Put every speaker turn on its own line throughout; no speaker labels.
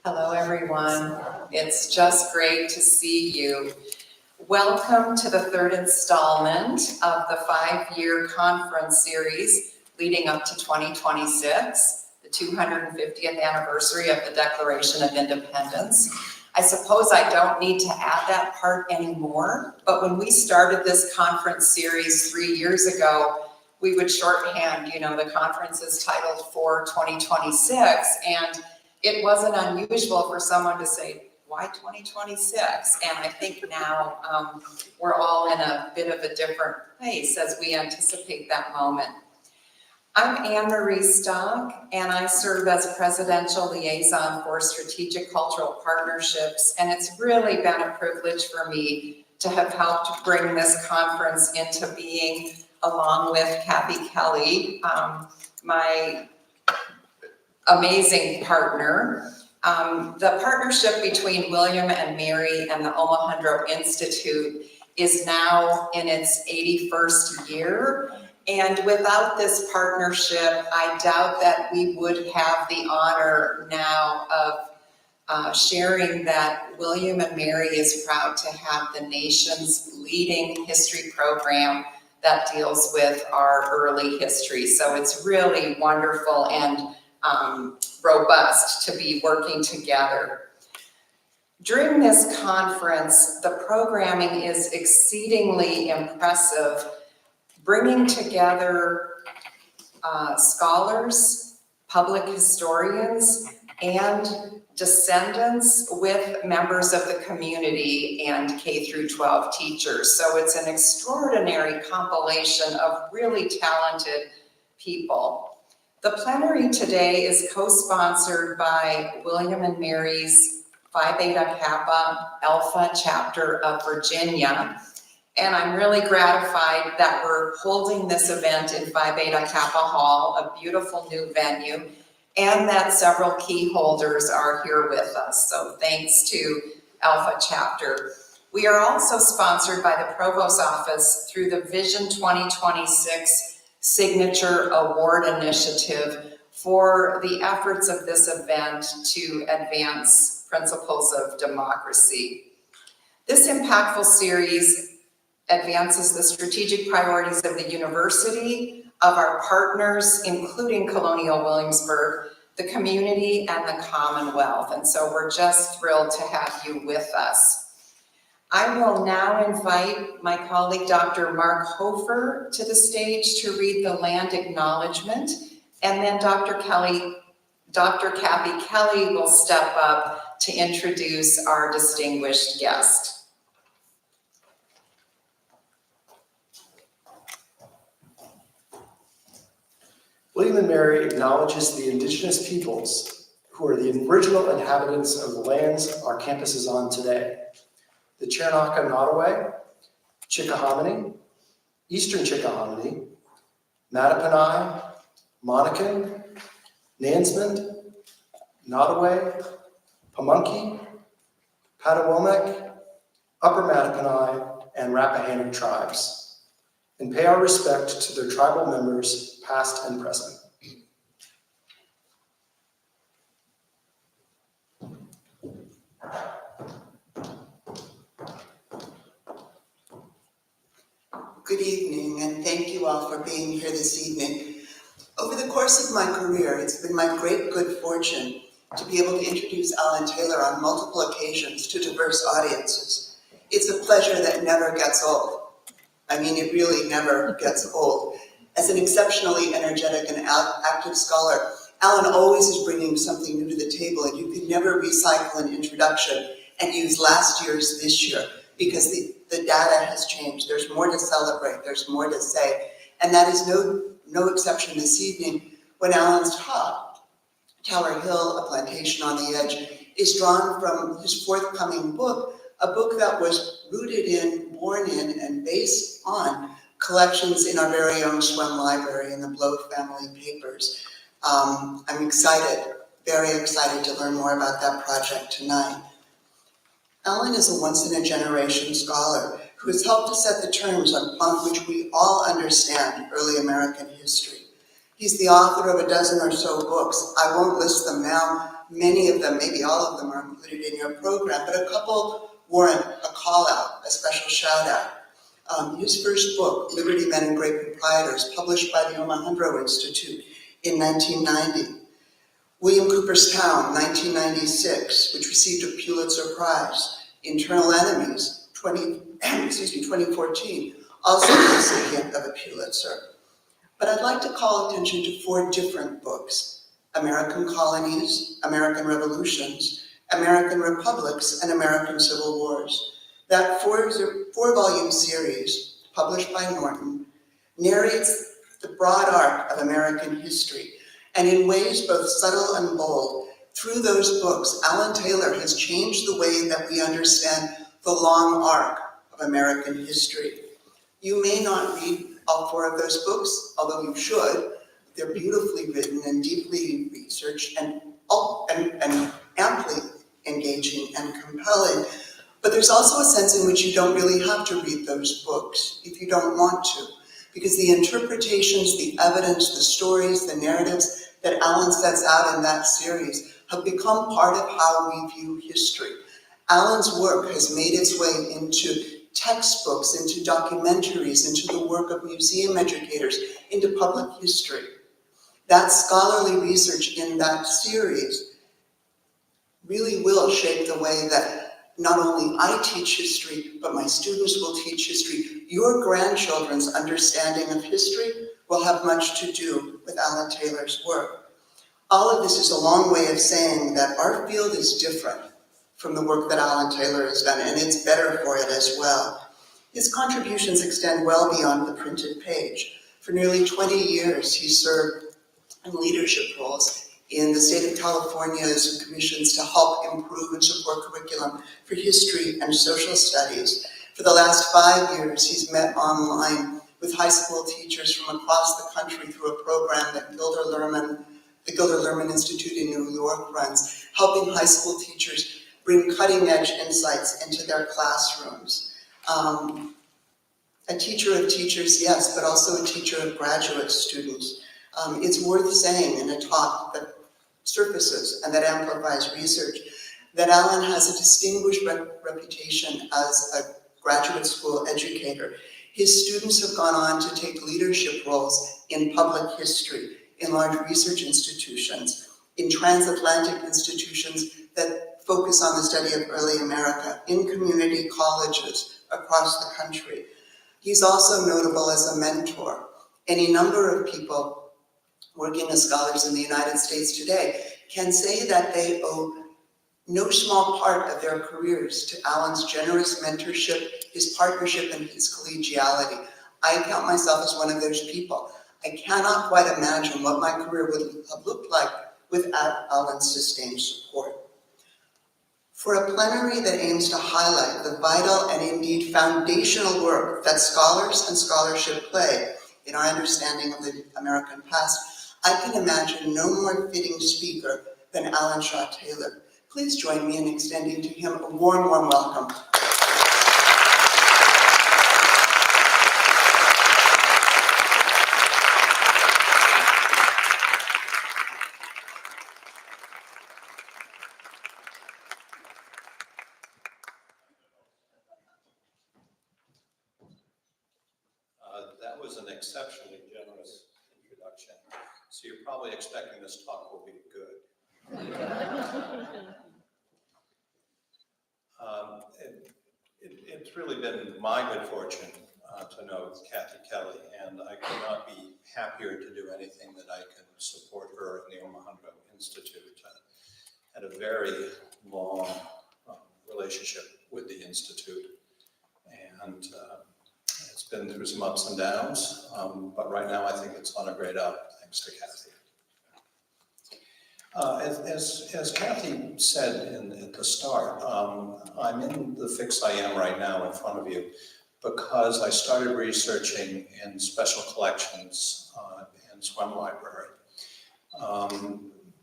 Hello, everyone. It's just great to see you. Welcome to the third installment of the 5-year conference series leading up to 2026, the 250th anniversary of the Declaration of Independence. I suppose I don't need to add that part anymore, but when we started this conference series 3 years ago, we would shorthand, the conference is titled for 2026, and it wasn't unusual for someone to say, why 2026? And I think now we're all in a bit of a different place as we anticipate that moment. I'm Anne-Marie Stock, and I serve as Presidential Liaison for Strategic Cultural Partnerships, and it's really been a privilege for me to have helped bring this conference into being along with Kathy Kelly, my amazing partner. The partnership between William and Mary and the Omohundro Institute is now in its 81st year. And without this partnership, I doubt that we would have the honor now of sharing that William and Mary is proud to have the nation's leading history program that deals with our early history. So it's really wonderful and robust to be working together. During this conference, the programming is exceedingly impressive, bringing together scholars, public historians, and descendants with members of the community and K through 12 teachers. So it's an extraordinary compilation of really talented people. The plenary today is co-sponsored by William and Mary's Phi Beta Kappa Alpha chapter of Virginia. And I'm really gratified that we're holding this event in Phi Beta Kappa Hall, a beautiful new venue, and that several key holders are here with us. So thanks to Alpha chapter. We are also sponsored by the Provost's Office through the Vision 2026 Signature Award Initiative for the efforts of this event to advance principles of democracy. This impactful series advances the strategic priorities of the university, of our partners, including Colonial Williamsburg, the community, and the Commonwealth. And so we're just thrilled to have you with us. I will now invite my colleague, Dr. Mark Hofer, to the stage to read the land acknowledgement, and then Dr. Kathy Kelly will step up to introduce our distinguished guest.
William and Mary acknowledges the indigenous peoples who are the original inhabitants of the lands our campus is on today. The Chernaka Nottoway, Chickahominy, Eastern Chickahominy, Mattaponi, Monacan, Nansemond, Nottoway, Pamunkey, Patawomek, Upper Mattaponi, and Rappahannock tribes, and pay our respect to their tribal members, past and present.
Good evening, and thank you all for being here this evening. Over the course of my career, it's been my great good fortune to be able to introduce Alan Taylor on multiple occasions to diverse audiences. It's a pleasure that never gets old. I mean, it really never gets old. As an exceptionally energetic and active scholar, Alan always is bringing something new to the table, and you can never recycle an introduction and use last year's this year, because the data has changed. There's more to celebrate, there's more to say. And that is no exception this evening when Alan's talk, Tower Hill, A Plantation on the Edge, is drawn from his forthcoming book, a book that was rooted in, born in, and based on collections in our very own Schwemm Library and the Bloch family papers. I'm excited, very excited to learn more about that project tonight. Alan is a once-in-a-generation scholar who has helped to set the terms on which we all understand early American history. He's the author of a dozen or so books. I won't list them now, Many of them, maybe all of them, are included in your program, but a couple warrant a call out, a special shout out. His first book, Liberty Men and Great Proprietors, published by the Omohundro Institute in 1990. William Cooper's Town, 1996, which received a Pulitzer Prize. Internal Enemies, 2014, also the recipient of a Pulitzer. But I'd like to call attention to 4 different books: American Colonies, American Revolutions, American Republics, and American Civil Wars. That 4-volume series, published by Norton, narrates the broad arc of American history, and in ways both subtle and bold. Through those books, Alan Taylor has changed the way that we understand the long arc of American history. You may not read all 4 of those books, although you should. They're beautifully written and deeply researched and amply engaging and compelling. But there's also a sense in which you don't really have to read those books if you don't want to, because the interpretations, the evidence, the stories, the narratives that Alan sets out in that series have become part of how we view history. Alan's work has made its way into textbooks, into documentaries, into the work of museum educators, into public history. That scholarly research in that series really will shape the way that not only I teach history, but my students will teach history. Your grandchildren's understanding of history will have much to do with Alan Taylor's work. All of this is a long way of saying that our field is different from the work that Alan Taylor has done, and it's better for it as well. His contributions extend well beyond the printed page. For nearly 20 years, he served in leadership roles in the state of California's commissions to help improve and support curriculum for history and social studies. For the last 5 years, he's met online with high school teachers from across the country through a program that the Gilder Lehrman Institute in New York runs, helping high school teachers bring cutting-edge insights into their classrooms. A teacher of teachers, yes, but also a teacher of graduate students. It's worth saying in a talk that surfaces and that amplifies research that Alan has a distinguished reputation as a graduate school educator. His students have gone on to take leadership roles in public history, in large research institutions, in transatlantic institutions that focus on the study of early America, in community colleges across the country. He's also notable as a mentor. Any number of people working as scholars in the United States today can say that they owe no small part of their careers to Alan's generous mentorship, his partnership, and his collegiality. I count myself as one of those people. I cannot quite imagine what my career would have looked like without Alan's sustained support. For a plenary that aims to highlight the vital and indeed foundational work that scholars and scholarship play in our understanding of the American past, I can imagine no more fitting speaker than Alan Shaw Taylor. Please join me in extending to him a warm, warm welcome.
That was an exceptionally generous introduction. So you're probably expecting this talk will be good. It's really been my good fortune to know Kathy Kelly, and I could not be happier to do anything that I can support her in the Omohundro Institute. I had a very long relationship with the Institute, and it's been through some ups and downs, but right now I think it's on a great up, thanks to Kathy. As Kathy said at the start, I'm in the fix I am right now in front of you because I started researching in special collections and Swem Library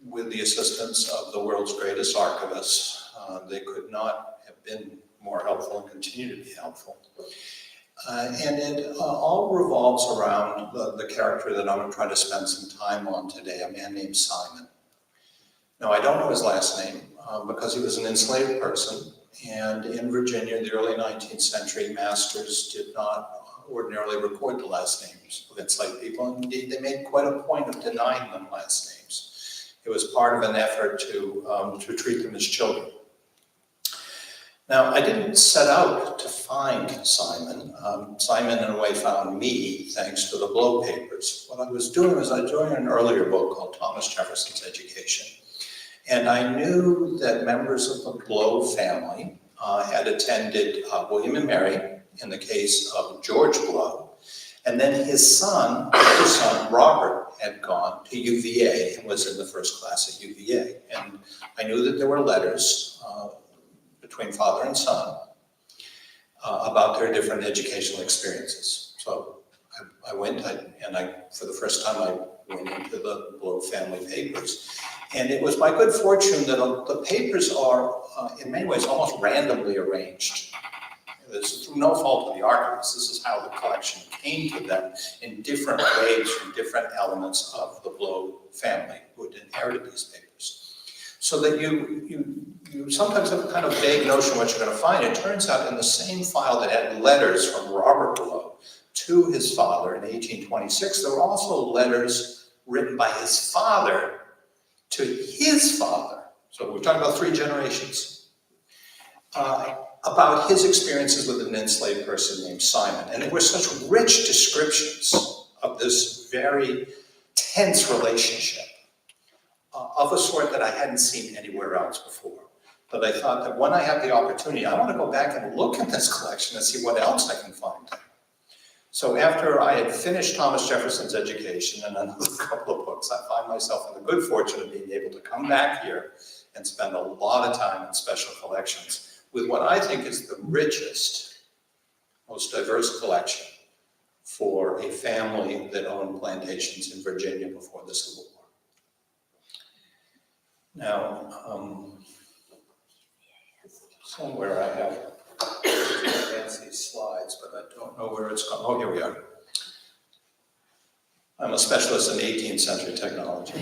with the assistance of the world's greatest archivists. They could not have been more helpful and continue to be helpful. And it all revolves around the character that I'm going to try to spend some time on today, a man named Simon. Now, I don't know his last name because he was an enslaved person. And in Virginia, in the early 19th century, masters did not ordinarily record the last names of enslaved people. Indeed, they made quite a point of denying them last names. It was part of an effort to treat them as children. Now, I didn't set out to find Simon. Simon, in a way, found me thanks to the Blow papers. What I was doing was I was doing an earlier book called Thomas Jefferson's Education. And I knew that members of the Blow family had attended William and Mary in the case of George Blow. And then his son, Robert, had gone to UVA and was in the first class at UVA. And I knew that there were letters between father and son about their different educational experiences. So I went, for the first time, I went into the Blow family papers. And it was my good fortune that the papers are, in many ways, almost randomly arranged. This is through no fault of the archivists. This is how the collection came to them in different ways from different elements of the Blow family who had inherited these papers. So that you sometimes have a kind of vague notion what you're going to find. It turns out in the same file that had letters from Robert Blow to his father in 1826, there were also letters written by his father to his father. So we're talking about 3 generations. About his experiences with an enslaved person named Simon. And there were such rich descriptions of this very tense relationship of a sort that I hadn't seen anywhere else before. But I thought that when I have the opportunity, I want to go back and look at this collection and see what else I can find. So after I had finished Thomas Jefferson's Education and another couple of books, I find myself in the good fortune of being able to come back here and spend a lot of time in special collections with what I think is the richest, most diverse collection for a family that owned plantations in Virginia before the Civil War. Now, somewhere I have fancy slides, but I don't know where it's gone. Oh, here we are. I'm a specialist in 18th century technology.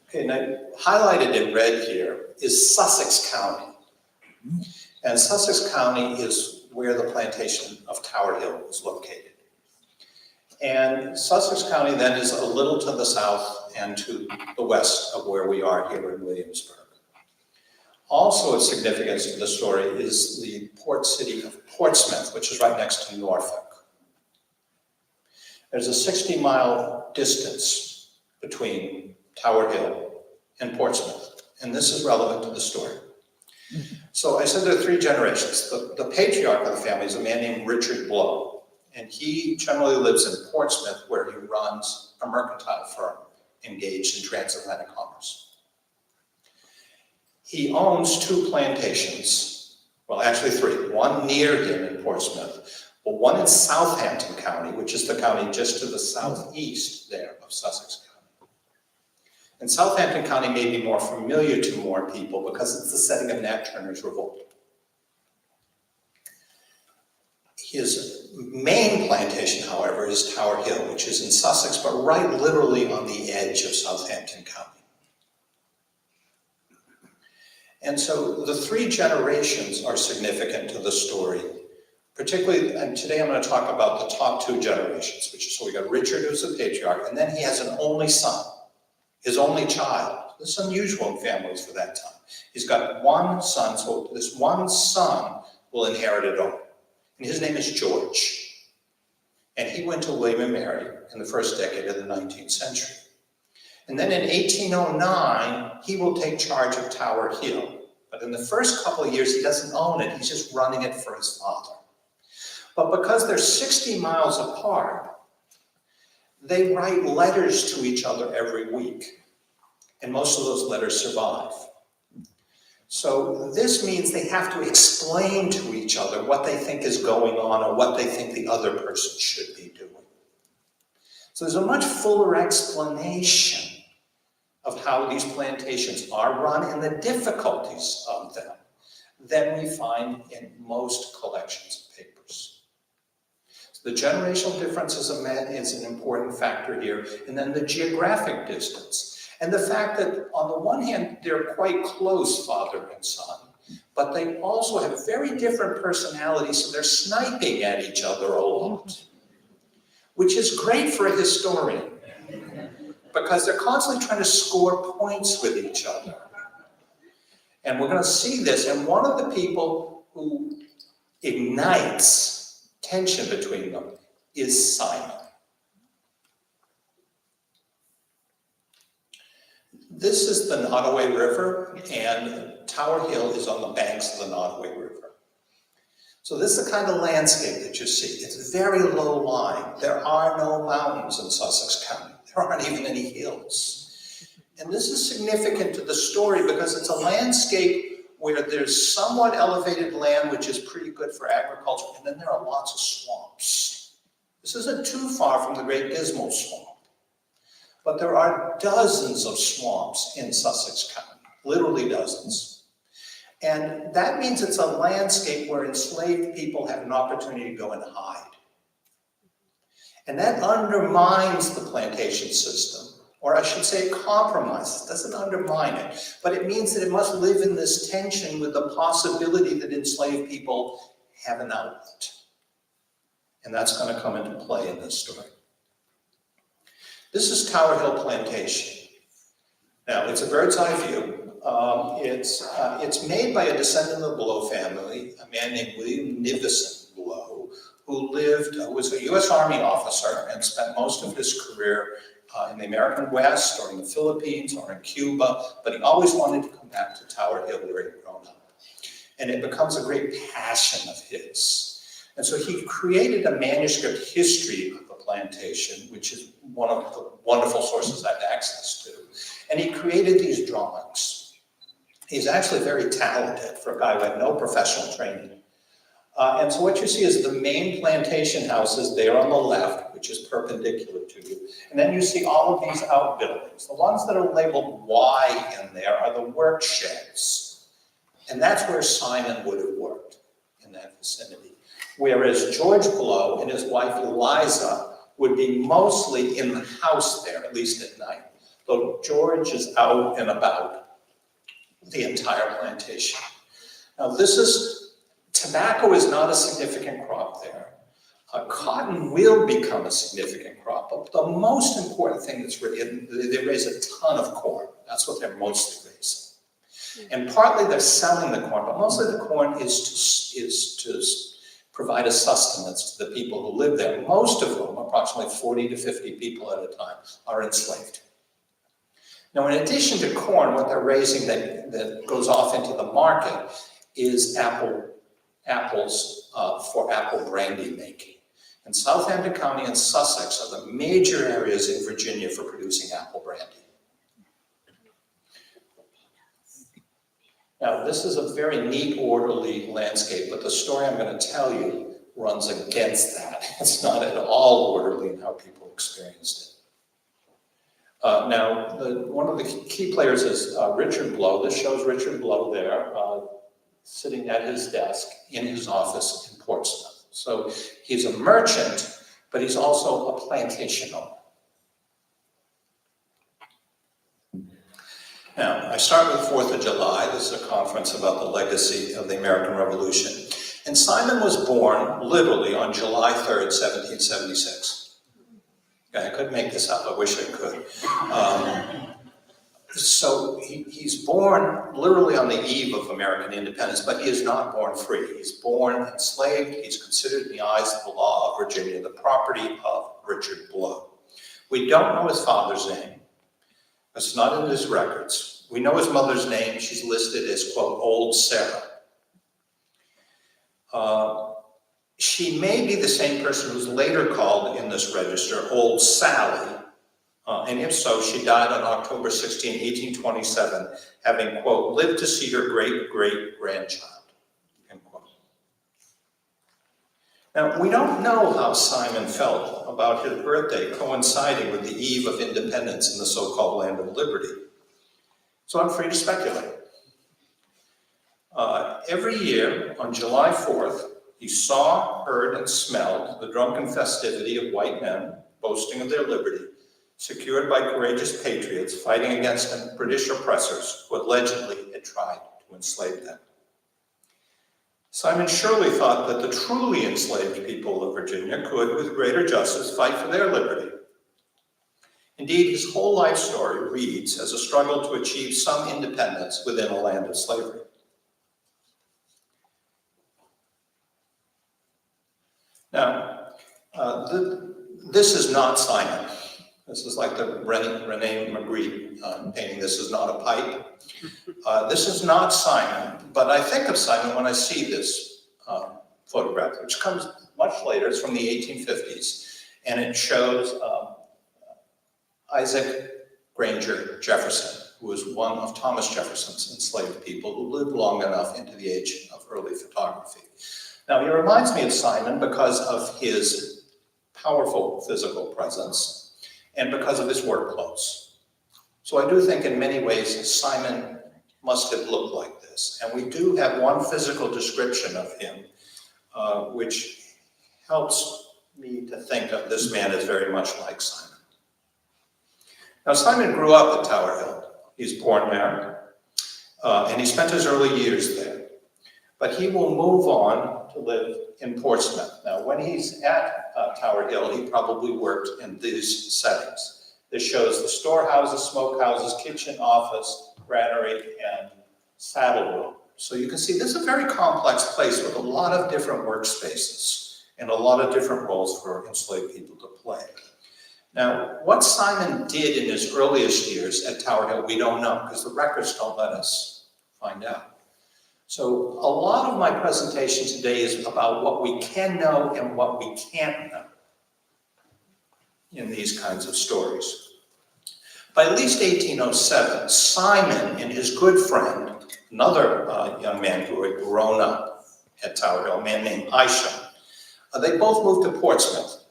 Okay, now highlighted in red here is Sussex County. And Sussex County is where the plantation of Tower Hill was located. And Sussex County then is a little to the south and to the west of where we are here in Williamsburg. Also of significance to the story is the port city of Portsmouth, which is right next to Norfolk. There's a 60-mile distance between Tower Hill and Portsmouth, and this is relevant to the story. So I said there are 3 generations. The patriarch of the family is a man named Richard Blow, and he generally lives in Portsmouth, where he runs a mercantile firm engaged in transatlantic commerce. He owns 2 plantations, well, actually 3, one near him in Portsmouth, but one in Southampton County, which is the county just to the southeast there of Sussex County. And Southampton County may be more familiar to more people because it's the setting of Nat Turner's Revolt. His main plantation, however, is Tower Hill, which is in Sussex, but right literally on the edge of Southampton County. And so the 3 generations are significant to the story, particularly, and today I'm going to talk about the top 2 generations, so we got Richard, who's the patriarch, and then he has an only son, his only child. This is unusual in families for that time. He's got one son, so this one son will inherit it all. And his name is George. And he went to William and Mary in the first decade of the 19th century. And then in 1809, he will take charge of Tower Hill. But in the first couple of years, he doesn't own it. He's just running it for his father. But because they're 60 miles apart, they write letters to each other every week. And most of those letters survive. So this means they have to explain to each other what they think is going on or what they think the other person should be doing. So there's a much fuller explanation of how these plantations are run and the difficulties of them than we find in most collections of papers. So the generational difference is an important factor here, and then the geographic distance. And the fact that on the one hand, they're quite close, father and son, but they also have very different personalities, so they're sniping at each other a lot, which is great for a historian, because they're constantly trying to score points with each other. And we're going to see this, and one of the people who ignites tension between them is Simon. This is the Nottoway River, and Tower Hill is on the banks of the Nottoway River. So this is the kind of landscape that you see. It's very low lying. There are no mountains in Sussex County. There aren't even any hills. And this is significant to the story because it's a landscape where there's somewhat elevated land, which is pretty good for agriculture, and then there are lots of swamps. This isn't too far from the Great Dismal Swamp. But there are dozens of swamps in Sussex County, literally dozens. And that means it's a landscape where enslaved people have an opportunity to go and hide. And that undermines the plantation system, or I should say compromises, doesn't undermine it, but it means that it must live in this tension with the possibility that enslaved people have an outlet. And that's going to come into play in this story. This is Tower Hill Plantation. Now, it's a bird's eye view. It's made by a descendant of the Blow family, a man named William Nivison Blow, who was a U.S. Army officer and spent most of his career in the American West or in the Philippines or in Cuba, but he always wanted to come back to Tower Hill where he'd grown up. And it becomes a great passion of his. And so he created a manuscript history of the plantation, which is one of the wonderful sources I have access to. And he created these drawings. He's actually very talented for a guy who had no professional training. And so what you see is the main plantation houses there on the left, which is perpendicular to you. And then you see all of these outbuildings. The ones that are labeled Y in there are the work sheds. And that's where Simon would have worked, in that vicinity. Whereas George Blow and his wife Eliza would be mostly in the house there, at least at night, though George is out and about the entire plantation. Now tobacco is not a significant crop there. Cotton will become a significant crop, but the most important thing that's written, they raise a ton of corn. That's what they're mostly raising. And partly they're selling the corn, but mostly the corn is to provide a sustenance to the people who live there, most of whom, approximately 40 to 50 people at a time, are enslaved. Now, in addition to corn, what they're raising that goes off into the market is apples for apple brandy making. And Southampton County and Sussex are the major areas in Virginia for producing apple brandy. Now, this is a very neat, orderly landscape, but the story I'm going to tell you runs against that. It's not at all orderly in how people experienced it. Now, one of the key players is Richard Blow. This shows Richard Blow there, sitting at his desk in his office in Portsmouth. So he's a merchant, but he's also a plantation owner. Now, I start with 4th of July. This is a conference about the legacy of the American Revolution. And Simon was born literally on July 3rd, 1776. I couldn't make this up. I wish I could. So he's born literally on the eve of American independence, but he is not born free. He's born enslaved. He's considered in the eyes of the law of Virginia the property of Richard Blow. We don't know his father's name. It's not in his records. We know his mother's name. She's listed as, quote, Old Sarah. She may be the same person who's later called in this register Old Sally. And if so, she died on October 16, 1827, having, quote, lived to see her great-great-grandchild, end quote. Now, we don't know how Simon felt about his birthday coinciding with the eve of independence in the so-called Land of Liberty. So I'm free to speculate. Every year on July 4th, he saw, heard, and smelled the drunken festivity of white men boasting of their liberty secured by courageous patriots fighting against British oppressors who allegedly had tried to enslave them. Simon surely thought that the truly enslaved people of Virginia could, with greater justice, fight for their liberty. Indeed, his whole life story reads as a struggle to achieve some independence within a land of slavery. Now, this is not Simon. This is like the Rene Magritte painting. This is not a pipe. This is not Simon, but I think of Simon when I see this photograph, which comes much later. It's from the 1850s, and it shows Isaac Granger Jefferson, who was one of Thomas Jefferson's enslaved people who lived long enough into the age of early photography. Now, he reminds me of Simon because of his powerful physical presence and because of his work clothes. So I do think in many ways Simon must have looked like this. And we do have one physical description of him, which helps me to think of this man as very much like Simon. Now, Simon grew up at Tower Hill. He's born there, and he spent his early years there. But he will move on to live in Portsmouth. Now, when he's at Tower Hill, he probably worked in these settings. This shows the storehouses, smokehouses, kitchen, office, granary, and saddle room. So you can see this is a very complex place with a lot of different workspaces and a lot of different roles for enslaved people to play. Now, what Simon did in his earliest years at Tower Hill, we don't know because the records don't let us find out. So a lot of my presentation today is about what we can know and what we can't know in these kinds of stories. By at least 1807, Simon and his good friend, another young man who had grown up at Tower Hill, a man named Isham, they both moved to Portsmouth.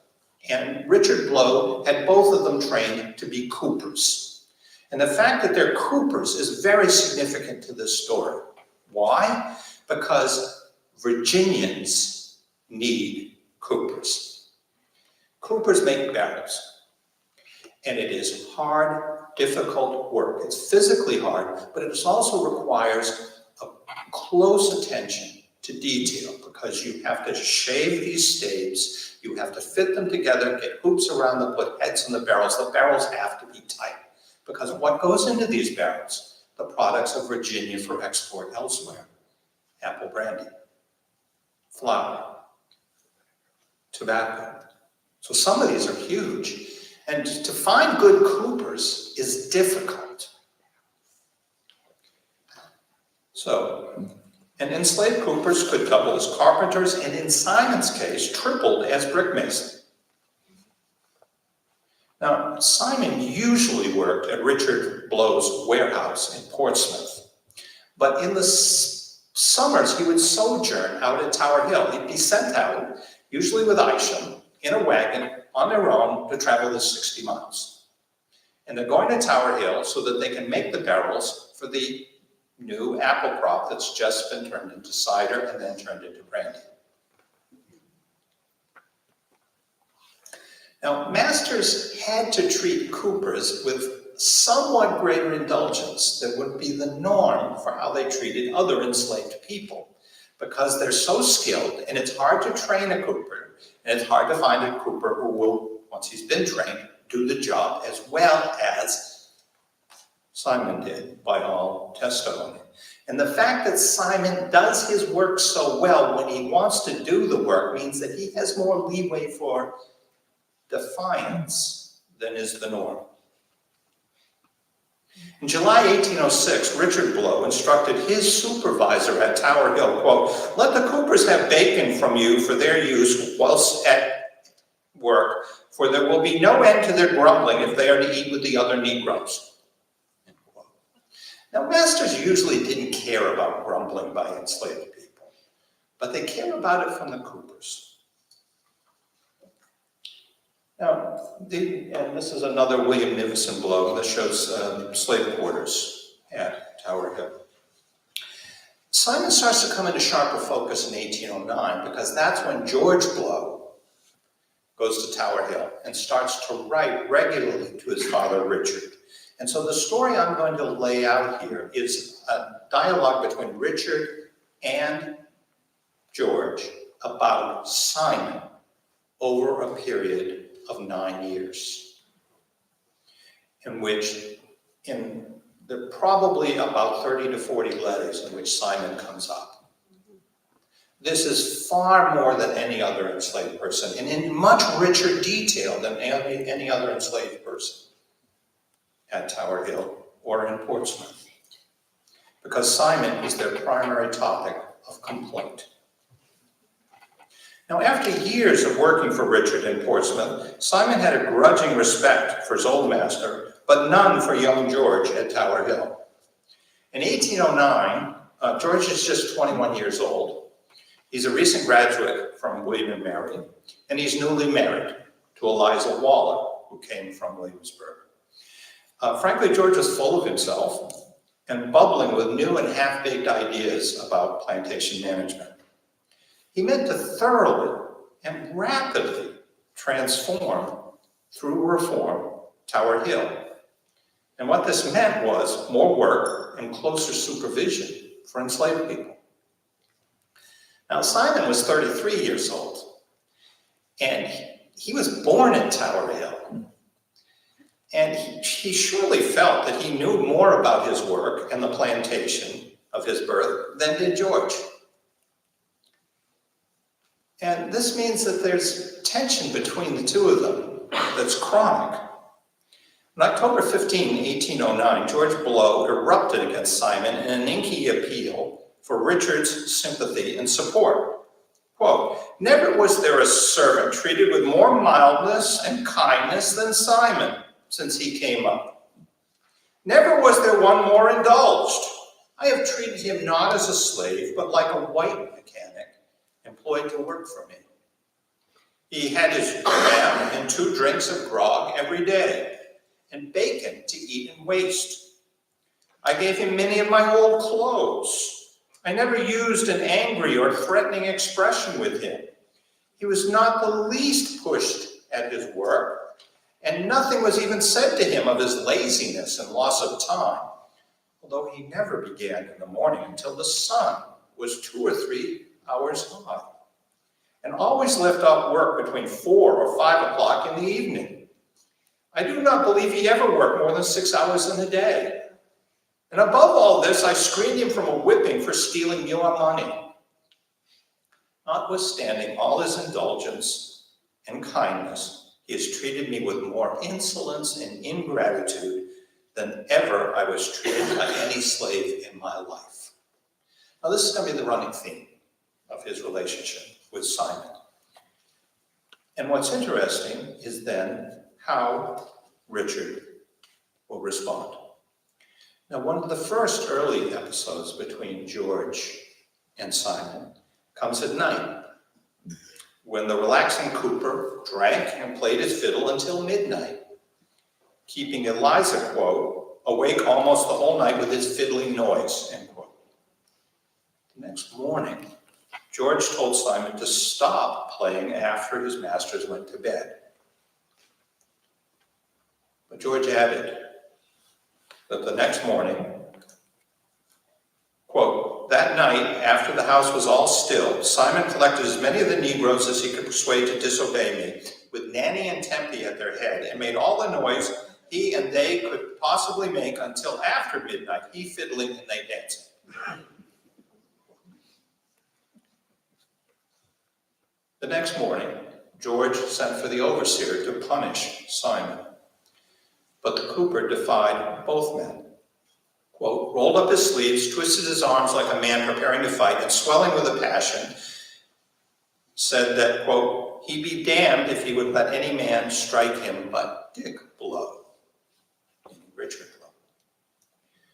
And Richard Blow had both of them trained to be coopers. And the fact that they're coopers is very significant to this story. Why? Because Virginians need coopers. Coopers make barrels. And it is hard, difficult work. It's physically hard, but it also requires a close attention to detail because you have to shave these staves, you have to fit them together, get hoops around them, put heads in the barrels. The barrels have to be tight because what goes into these barrels? The products of Virginia for export elsewhere. Apple brandy, flour, tobacco. So some of these are huge. And to find good coopers is difficult. So, and enslaved coopers could double as carpenters, and in Simon's case, tripled as brickmasons. Now, Simon usually worked at Richard Blow's warehouse in Portsmouth, but in the summers he would sojourn out at Tower Hill. He'd be sent out, usually with Isham, in a wagon on their own to travel the 60 miles. And they're going to Tower Hill so that they can make the barrels for the new apple crop that's just been turned into cider and then turned into brandy. Now, masters had to treat coopers with somewhat greater indulgence than would be the norm for how they treated other enslaved people, because they're so skilled, and it's hard to train a cooper, and it's hard to find a cooper who will, once he's been trained, do the job as well as Simon did, by all testimony. And the fact that Simon does his work so well when he wants to do the work means that he has more leeway for defiance than is the norm. In July 1806, Richard Blow instructed his supervisor at Tower Hill, quote, "Let the coopers have bacon from you for their use whilst at work, for there will be no end to their grumbling if they are to eat with the other Negroes." Now, masters usually didn't care about grumbling by enslaved people, but they care about it from the coopers. Now, and this is another William Nivison Blow that shows slave quarters at Tower Hill. Simon starts to come into sharper focus in 1809 because that's when George Blow goes to Tower Hill and starts to write regularly to his father, Richard. And so the story I'm going to lay out here is a dialogue between Richard and George about Simon over a period of 9 years, in which there are probably about 30 to 40 letters in which Simon comes up. This is far more than any other enslaved person, and in much richer detail than any other enslaved person at Tower Hill or in Portsmouth, because Simon is their primary topic of complaint. Now, after years of working for Richard in Portsmouth, Simon had a grudging respect for his old master, but none for young George at Tower Hill. In 1809, George is just 21 years old. He's a recent graduate from William and Mary, and he's newly married to Eliza Waller, who came from Williamsburg. Frankly, George was full of himself and bubbling with new and half-baked ideas about plantation management. He meant to thoroughly and rapidly transform, through reform, Tower Hill. And what this meant was more work and closer supervision for enslaved people. Now, Simon was 33 years old, and he was born in Tower Hill. And he surely felt that he knew more about his work and the plantation of his birth than did George. And this means that there's tension between the two of them that's chronic. On October 15, 1809, George Blow erupted against Simon in an inky appeal for Richard's sympathy and support. Quote, "Never was there a servant treated with more mildness and kindness than Simon since he came up. Never was there one more indulged. I have treated him not as a slave, but like a white mechanic employed to work for me. He had his dram and 2 drinks of grog every day, and bacon to eat and waste. I gave him many of my old clothes. I never used an angry or threatening expression with him. He was not the least pushed at his work, and nothing was even said to him of his laziness and loss of time, although he never began in the morning until the sun was 2 or 3 hours high, and always left off work between 4 or 5 o'clock in the evening. I do not believe he ever worked more than 6 hours in a day. And above all this, I screened him from a whipping for stealing your money. Notwithstanding all his indulgence and kindness, he has treated me with more insolence and ingratitude than ever I was treated by any slave in my life." Now, this is going to be the running theme of his relationship with Simon. And what's interesting is then how Richard will respond. Now, one of the first early episodes between George and Simon comes at night, when the relaxing Cooper drank and played his fiddle until midnight, keeping Eliza, quote, awake almost the whole night with his fiddling noise, end quote. The next morning, George told Simon to stop playing after his masters went to bed. But George added that the next morning, quote, "That night, after the house was all still, Simon collected as many of the Negroes as he could persuade to disobey me, with Nanny and Tempe at their head, and made all the noise he and they could possibly make until after midnight, he fiddling and they dancing." The next morning, George sent for the overseer to punish Simon. But the Cooper defied both men. Quote, rolled up his sleeves, twisted his arms like a man preparing to fight, and swelling with a passion, said that, quote, he'd be damned if he would let any man strike him but Dick Blow, Richard Blow.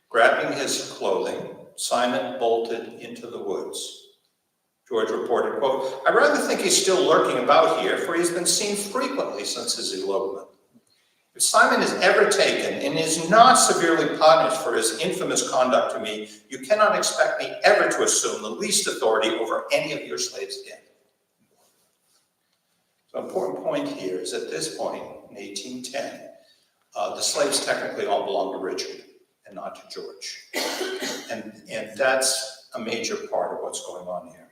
Grabbing his clothing, Simon bolted into the woods. George reported, quote, "I rather think he's still lurking about here, for he has been seen frequently since his elopement. If Simon is ever taken and is not severely punished for his infamous conduct to me, you cannot expect me ever to assume the least authority over any of your slaves again." So an important point here is at this point, in 1810, the slaves technically all belonged to Richard and not to George. And that's a major part of what's going on here.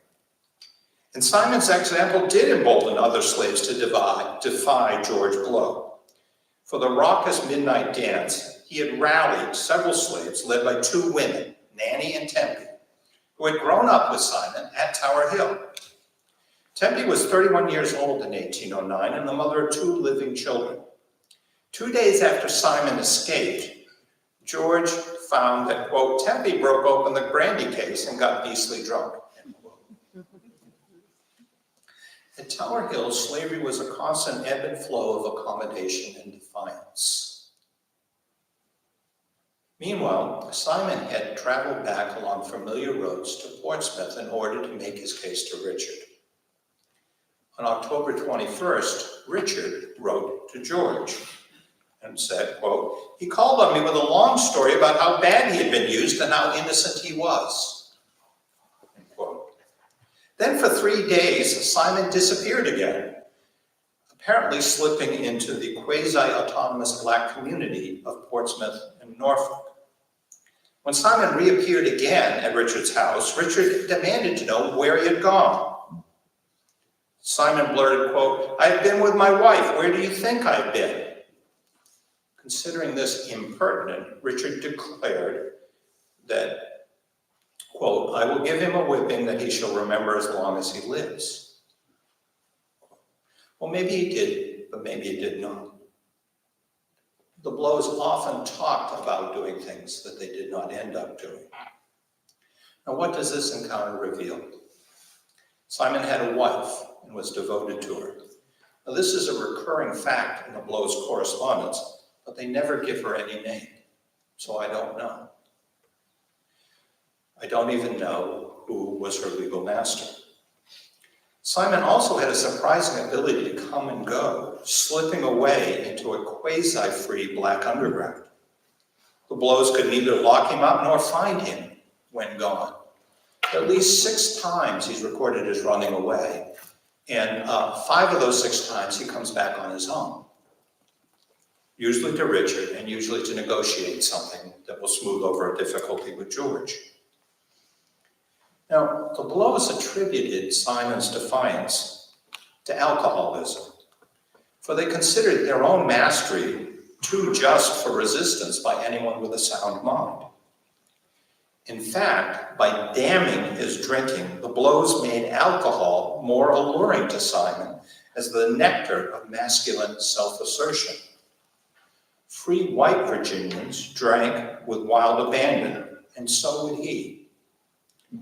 And Simon's example did embolden other slaves to defy George Blow. For the raucous midnight dance, he had rallied several slaves led by two women, Nanny and Tempe, who had grown up with Simon at Tower Hill. Tempe was 31 years old in 1809 and the mother of two living children. 2 days after Simon escaped, George found that, quote, Tempe broke open the brandy case and got beastly drunk, end quote. At Tower Hill, slavery was a constant ebb and flow of accommodation and defiance. Meanwhile, Simon had traveled back along familiar roads to Portsmouth in order to make his case to Richard. On October 21st, Richard wrote to George and said, quote, he called on me with a long story about how bad he had been used and how innocent he was, end quote. Then for 3 days, Simon disappeared again, apparently slipping into the quasi-autonomous black community of Portsmouth and Norfolk. When Simon reappeared again at Richard's house, Richard demanded to know where he had gone. Simon blurted, quote, I've been with my wife. Where do you think I've been? Considering this impertinent, Richard declared that, quote, I will give him a whipping that he shall remember as long as he lives. Well, maybe he did, but maybe he did not. The Blows often talked about doing things that they did not end up doing. Now, what does this encounter reveal? Simon had a wife and was devoted to her. Now, this is a recurring fact in the Blows correspondence, but they never give her any name, so I don't know. I don't even know who was her legal master. Simon also had a surprising ability to come and go, slipping away into a quasi-free black underground. The Blows could neither lock him up nor find him when gone. At least 6 times he's recorded as running away, and 5 of those 6 times he comes back on his own, usually to Richard and usually to negotiate something that will smooth over a difficulty with George. Now, the Blows attributed Simon's defiance to alcoholism, for they considered their own mastery too just for resistance by anyone with a sound mind. In fact, by damning his drinking, the Blows made alcohol more alluring to Simon as the nectar of masculine self-assertion. Free white Virginians drank with wild abandon, and so would he.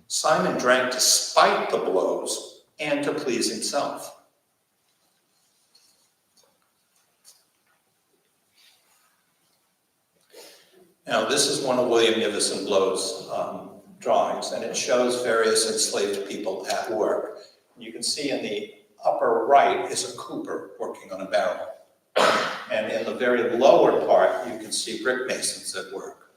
Simon drank to spite the Blows and to please himself. Now, this is one of William Nivison Blow's drawings, and it shows various enslaved people at work. You can see in the upper right is a cooper working on a barrel. And in the very lower part, you can see brick masons at work.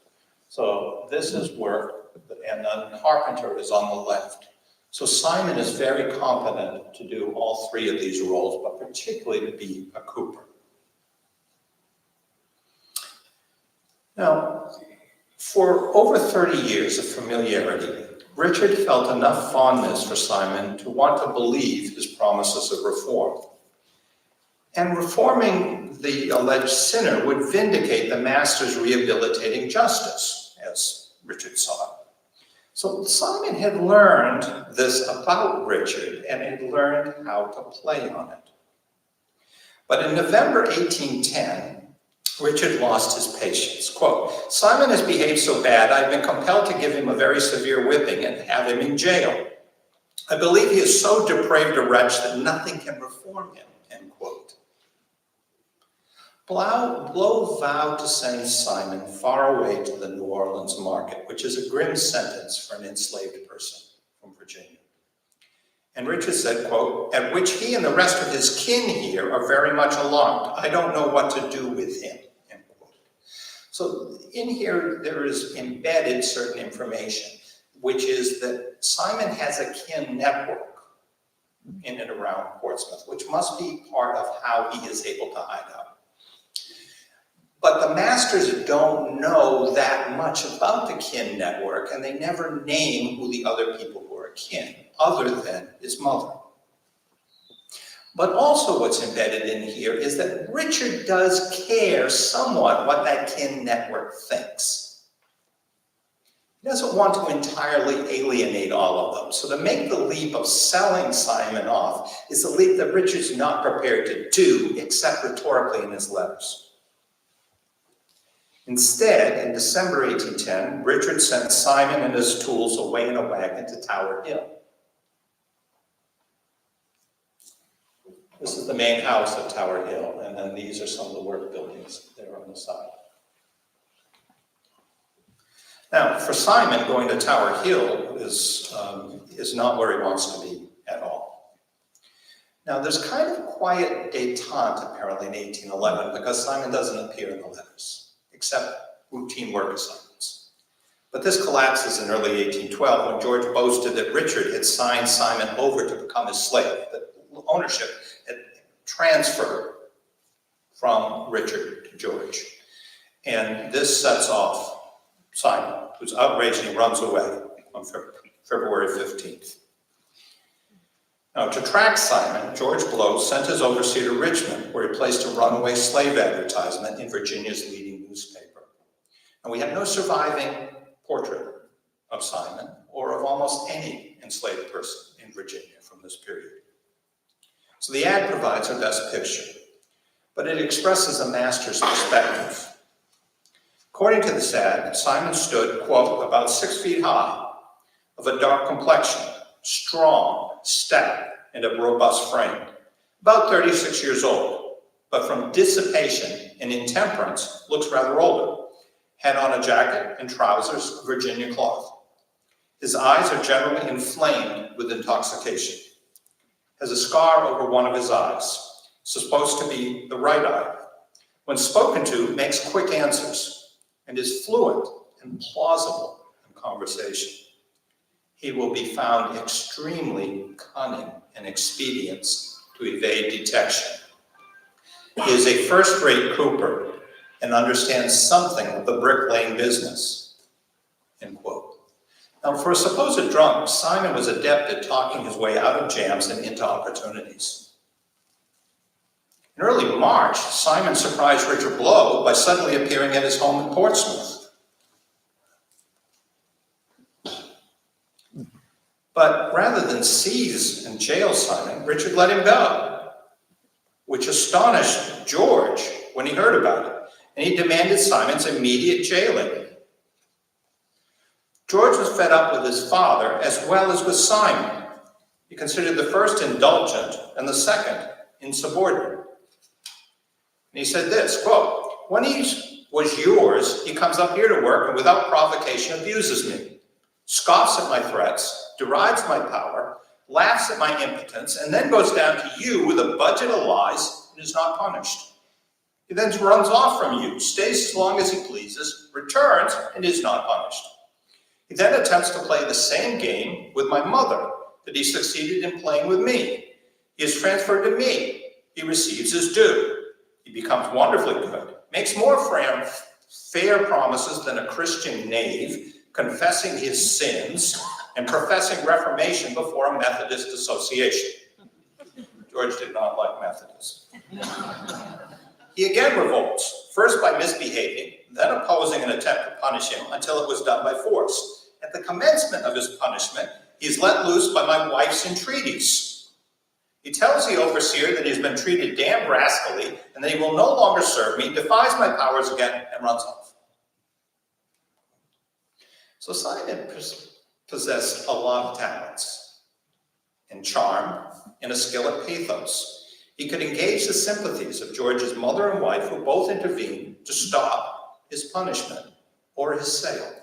So this is work, and the carpenter is on the left. So Simon is very competent to do all 3 of these roles, but particularly to be a cooper. Now, for over 30 years of familiarity, Richard felt enough fondness for Simon to want to believe his promises of reform. And reforming the alleged sinner would vindicate the master's rehabilitating justice, as Richard saw it. So Simon had learned this about Richard and had learned how to play on it. But in November 1810, Richard lost his patience. Quote, Simon has behaved so bad, I've been compelled to give him a very severe whipping and have him in jail. I believe he is so depraved a wretch that nothing can reform him, end quote. Blow vowed to send Simon far away to the New Orleans market, which is a grim sentence for an enslaved person from Virginia. And Richard said, quote, at which he and the rest of his kin here are very much alarmed. I don't know what to do with him, end quote. So in here, there is embedded certain information, which is that Simon has a kin network in and around Portsmouth, which must be part of how he is able to hide out. But the masters don't know that much about the kin network, and they never name who the other people who are kin, other than his mother. But also what's embedded in here is that Richard does care somewhat what that kin network thinks. He doesn't want to entirely alienate all of them. So to make the leap of selling Simon off is a leap that Richard's not prepared to do, except rhetorically in his letters. Instead, in December 1810, Richard sent Simon and his tools away in a wagon to Tower Hill. This is the main house of Tower Hill, and then these are some of the work buildings there on the side. Now, for Simon, going to Tower Hill is not where he wants to be at all. Now, there's kind of quiet détente, apparently, in 1811, because Simon doesn't appear in the letters, except routine work assignments. But this collapses in early 1812 when George boasted that Richard had signed Simon over to become his slave, that ownership had transferred from Richard to George. And this sets off Simon, who's outraged and he runs away on February 15th. Now, to track Simon, George Blow sent his overseer to Richmond, where he placed a runaway slave advertisement in Virginia's leading newspaper. And we have no surviving portrait of Simon or of almost any enslaved person in Virginia from this period. So the ad provides our best picture, but it expresses a master's perspective. According to this ad, Simon stood, quote, about 6 feet high, of a dark complexion, strong, stout, and of robust frame, about 36 years old, but from dissipation and intemperance looks rather older, had on a jacket and trousers of Virginia cloth. His eyes are generally inflamed with intoxication. Has a scar over one of his eyes, supposed to be the right eye. When spoken to, makes quick answers, and is fluent and plausible in conversation. He will be found extremely cunning and expedients to evade detection. He is a first-rate cooper and understands something of the bricklaying business, end quote. Now, for a supposed drunk, Simon was adept at talking his way out of jams and into opportunities. In early March, Simon surprised Richard Blow by suddenly appearing at his home in Portsmouth. But rather than seize and jail Simon, Richard let him go, which astonished George when he heard about it, and he demanded Simon's immediate jailing. George was fed up with his father as well as with Simon. He considered the first indulgent and the second insubordinate. And he said this, quote, when he was yours, he comes up here to work and without provocation abuses me, scoffs at my threats, derides my power, laughs at my impotence, and then goes down to you with a budget of lies and is not punished. He then runs off from you, stays as long as he pleases, returns, and is not punished. He then attempts to play the same game with my mother that he succeeded in playing with me. He is transferred to me. He receives his due. He becomes wonderfully good, makes more fair promises than a Christian knave, confessing his sins and professing reformation before a Methodist association. George did not like Methodists. He again revolts, first by misbehaving, then opposing an attempt to punish him until it was done by force. At the commencement of his punishment, he is let loose by my wife's entreaties. He tells the overseer that he has been treated damn rascally and that he will no longer serve me, defies my powers again, and runs off. So Simon possessed a lot of talents and charm and a skill at pathos. He could engage the sympathies of George's mother and wife, who both intervened to stop his punishment or his sale.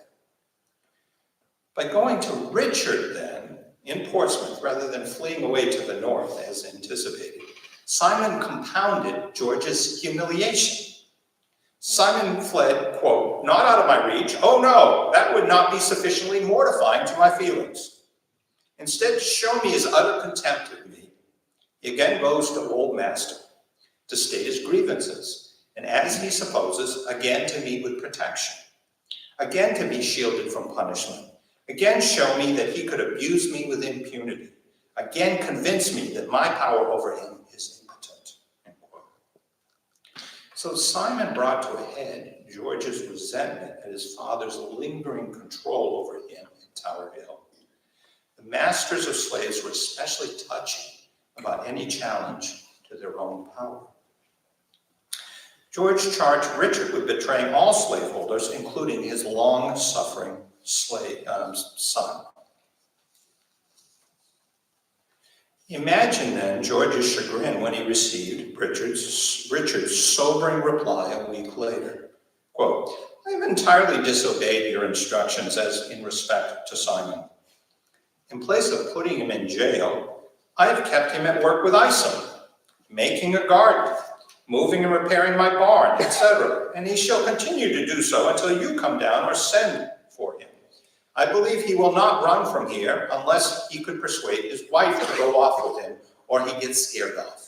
By going to Richard then, in Portsmouth, rather than fleeing away to the north as anticipated, Simon compounded George's humiliation. Simon fled, quote, not out of my reach. Oh no, that would not be sufficiently mortifying to my feelings. Instead, show me his utter contempt of me He again goes to old master to state his grievances, and as he supposes, again to meet with protection, again to be shielded from punishment, again show me that he could abuse me with impunity, again convince me that my power over him is impotent. End quote. So Simon brought to a head George's resentment at his father's lingering control over him in Tower Hill. The masters of slaves were especially touchy about any challenge to their own power. George charged Richard with betraying all slaveholders, including his long-suffering son. Imagine then George's chagrin when he received Richard's sobering reply a week later. Quote, I have entirely disobeyed your instructions as in respect to Simon. In place of putting him in jail, I have kept him at work with Isom, making a garden, moving and repairing my barn, etc. And he shall continue to do so until you come down or send for him. I believe he will not run from here unless he could persuade his wife to go off with him or he gets scared off.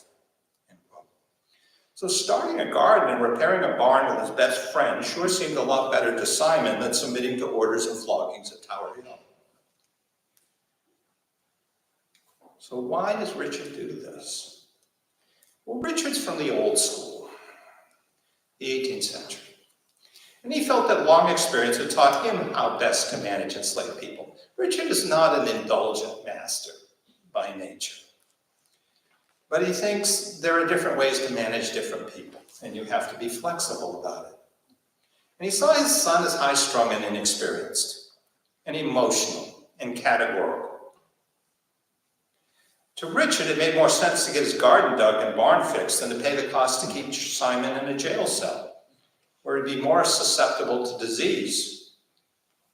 So starting a garden and repairing a barn with his best friend sure seemed a lot better to Simon than submitting to orders and floggings at Tower Hill. So why does Richard do this? Well, Richard's from the old school, the 18th century. And he felt that long experience had taught him how best to manage enslaved people. Richard is not an indulgent master by nature. But he thinks there are different ways to manage different people, and you have to be flexible about it. And he saw his son as high-strung and inexperienced, and emotional, and categorical. To Richard, it made more sense to get his garden dug and barn fixed than to pay the cost to keep Simon in a jail cell, where he'd be more susceptible to disease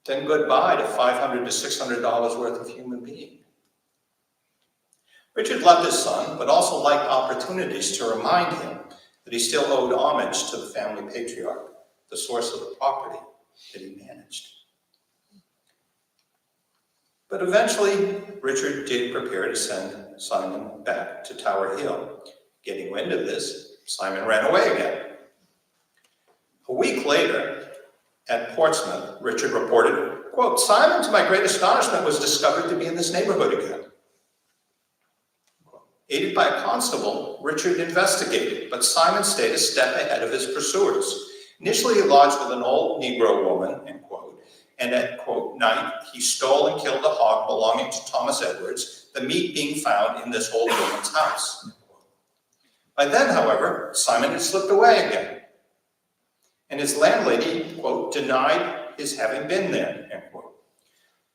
than goodbye to $500 to $600 worth of human being. Richard loved his son, but also liked opportunities to remind him that he still owed homage to the family patriarch, the source of the property that he managed. But eventually, Richard did prepare to send Simon back to Tower Hill. Getting wind of this, Simon ran away again. A week later, at Portsmouth, Richard reported, quote, Simon, to my great astonishment, was discovered to be in this neighborhood again. Aided by a constable, Richard investigated, but Simon stayed a step ahead of his pursuers. Initially, he lodged with an old Negro woman, end quote, and at, quote, night, he stole and killed a hog belonging to Thomas Edwards, the meat being found in this old woman's house. By then, however, Simon had slipped away again, and his landlady, quote, denied his having been there, end quote.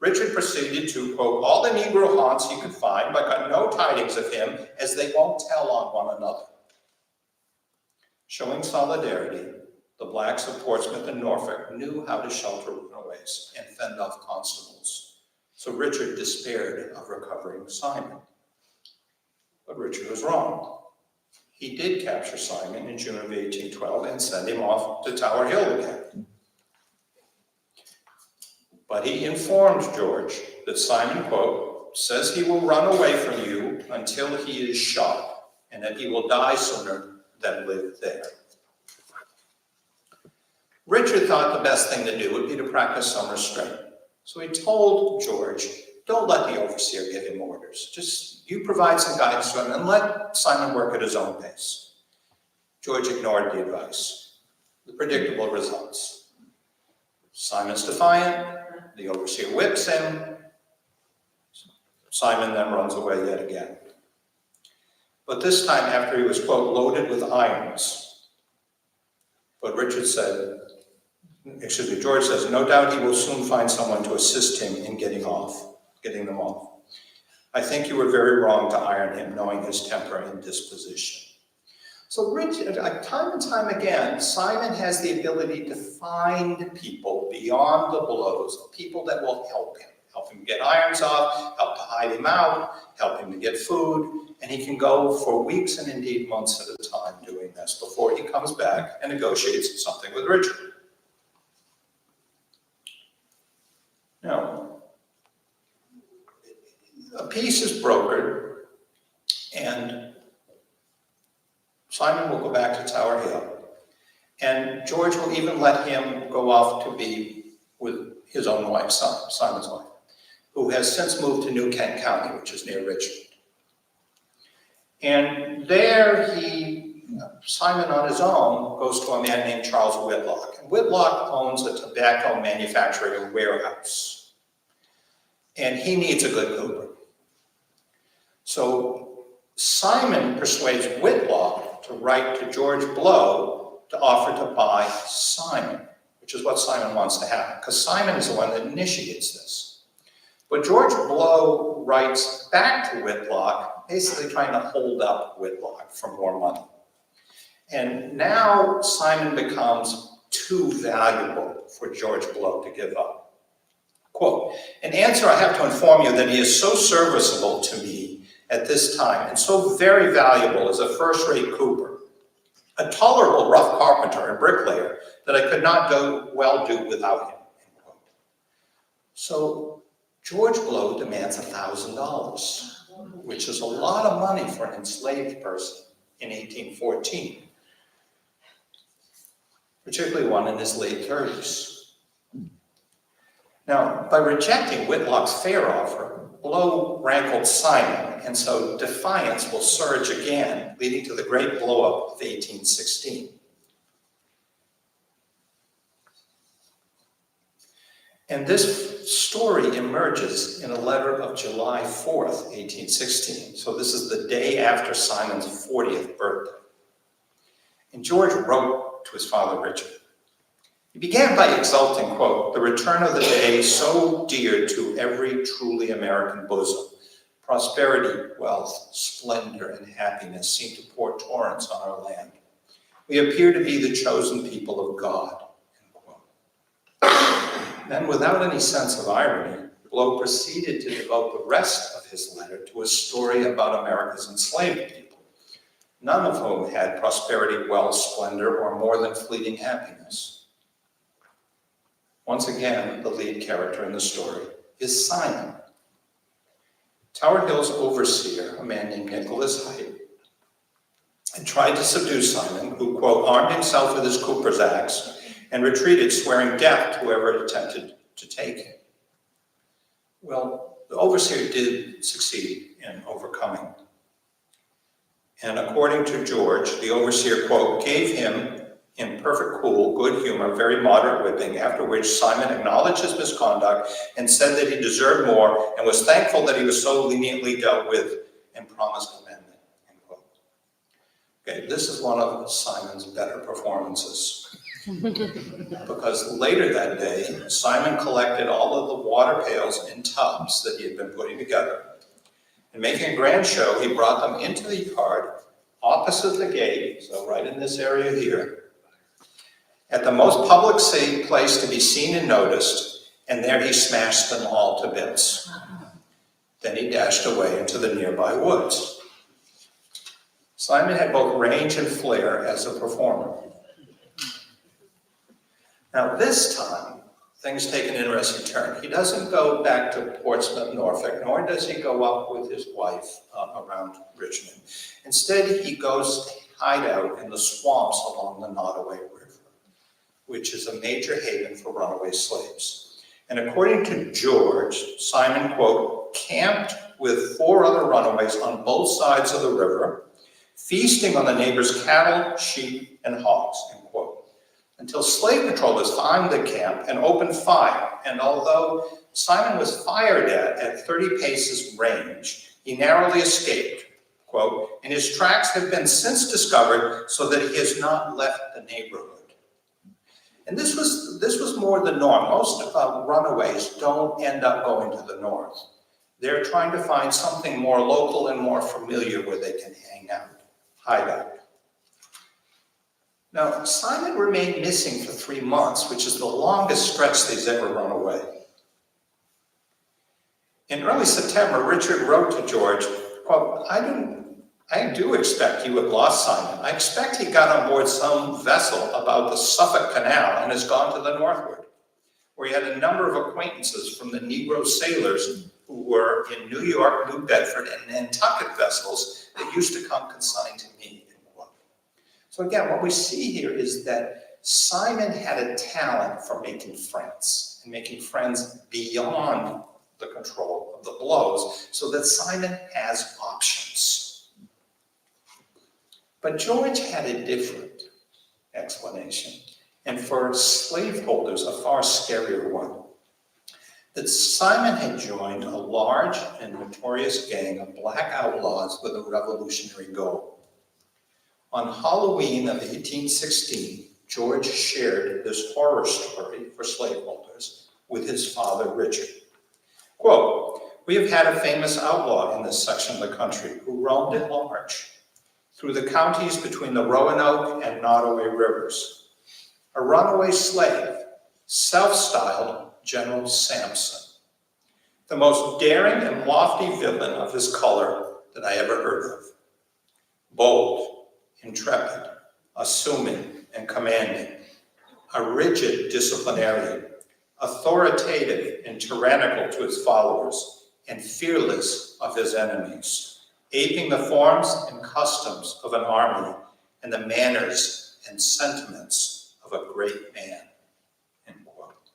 Richard proceeded to, quote, all the Negro haunts he could find, but got no tidings of him, as they won't tell on one another. Showing solidarity, the blacks of Portsmouth and Norfolk knew how to shelter runaways and fend off constables. So Richard despaired of recovering Simon. But Richard was wrong. He did capture Simon in June of 1812 and send him off to Tower Hill again. But he informed George that Simon, quote, says he will run away from you until he is shot, and that he will die sooner than live there. Richard thought the best thing to do would be to practice some restraint. So he told George, don't let the overseer give him orders. Just you provide some guidance to him and let Simon work at his own pace. George ignored the advice. The predictable results. Simon's defiant. The overseer whips him. Simon then runs away yet again. But this time after he was, quote, loaded with irons. But George says, no doubt he will soon find someone to assist him in getting them off. I think you were very wrong to iron him, knowing his temper and disposition. So Richard, time and time again, Simon has the ability to find people beyond the blows, people that will help him get irons off, help to hide him out, help him to get food, and he can go for weeks and indeed months at a time doing this before he comes back and negotiates something with Richard. Now, a peace is brokered, and Simon will go back to Tower Hill, and George will even let him go off to be with his own wife, Simon's wife, who has since moved to New Kent County, which is near Richmond. And there Simon on his own goes to a man named Charles Whitlock. And Whitlock owns a tobacco manufacturing warehouse. And he needs a good cooper. So Simon persuades Whitlock to write to George Blow to offer to buy Simon, which is what Simon wants to happen, because Simon is the one that initiates this. But George Blow writes back to Whitlock, basically trying to hold up Whitlock for more money. And now Simon becomes too valuable for George Blow to give up. Quote, "In answer, I have to inform you that he is so serviceable to me at this time and so very valuable as a first-rate cooper, a tolerable rough carpenter and bricklayer, that I could not well do without him." End quote. So George Blow demands $1,000, which is a lot of money for an enslaved person in 1814. Particularly one in his late 30s. Now, by rejecting Whitlock's fair offer, Blow rankled Simon, and so defiance will surge again, leading to the great blow-up of 1816. And this story emerges in a letter of July 4th, 1816. So this is the day after Simon's 40th birthday. And George wrote to his father, Richard. He began by exulting, quote, "The return of the day so dear to every truly American bosom. Prosperity, wealth, splendor, and happiness seem to pour torrents on our land. We appear to be the chosen people of God." End quote. Then, without any sense of irony, Blow proceeded to devote the rest of his letter to a story about America's enslaved people, none of whom had prosperity, wealth, splendor, or more than fleeting happiness. Once again, the lead character in the story is Simon. Tower Hill's overseer, a man named Nicholas Height, had tried to subdue Simon, who, quote, "armed himself with his cooper's axe and retreated, swearing death to whoever attempted to take him." Well, the overseer did succeed in overcoming. And according to George, the overseer, quote, "gave him in perfect cool, good humor, very moderate whipping, after which Simon acknowledged his misconduct and said that he deserved more and was thankful that he was so leniently dealt with and promised amendment." End quote. Okay, this is one of Simon's better performances. Because later that day, Simon collected all of the water pails and tubs that he had been putting together. And making a grand show, he brought them into the yard opposite the gate, so right in this area here, at the most public place to be seen and noticed, and there he smashed them all to bits. Then he dashed away into the nearby woods. Simon had both range and flair as a performer. Now this time, things take an interesting turn. He doesn't go back to Portsmouth, Norfolk, nor does he go up with his wife around Richmond. Instead, he goes to hide out in the swamps along the Nottoway River, which is a major haven for runaway slaves. And according to George, Simon, quote, "camped with 4 other runaways on both sides of the river, feasting on the neighbors' cattle, sheep, and hogs," end quote, until slave patrollers found the camp and opened fire. And although Simon was fired at 30 paces range, he narrowly escaped, quote, "and his tracks have been since discovered so that he has not left the neighborhood." And this was more the norm. Most runaways don't end up going to the north. They're trying to find something more local and more familiar where they can hang out, hide out. Now, Simon remained missing for 3 months, which is the longest stretch that he's ever run away. In early September, Richard wrote to George, quote, I do expect you have lost Simon. I expect he got on board some vessel about the Suffolk Canal and has gone to the northward, where he had a number of acquaintances from the Negro sailors who were in New York, New Bedford, and Nantucket vessels that used to come consigned to me. So again, what we see here is that Simon had a talent for making friends and making friends beyond the control of the blows, so that Simon has options. But George had a different explanation, and for slaveholders, a far scarier one. That Simon had joined a large and notorious gang of black outlaws with a revolutionary goal. On Halloween of 1816, George shared this horror story for slaveholders with his father, Richard. Quote, "We have had a famous outlaw in this section of the country who roamed at large through the counties between the Roanoke and Nottoway rivers. A runaway slave, self-styled General Samson, the most daring and lofty villain of his color that I ever heard of. Bold, intrepid, assuming, and commanding, a rigid disciplinarian, authoritative and tyrannical to his followers, and fearless of his enemies, aping the forms and customs of an army and the manners and sentiments of a great man." End quote.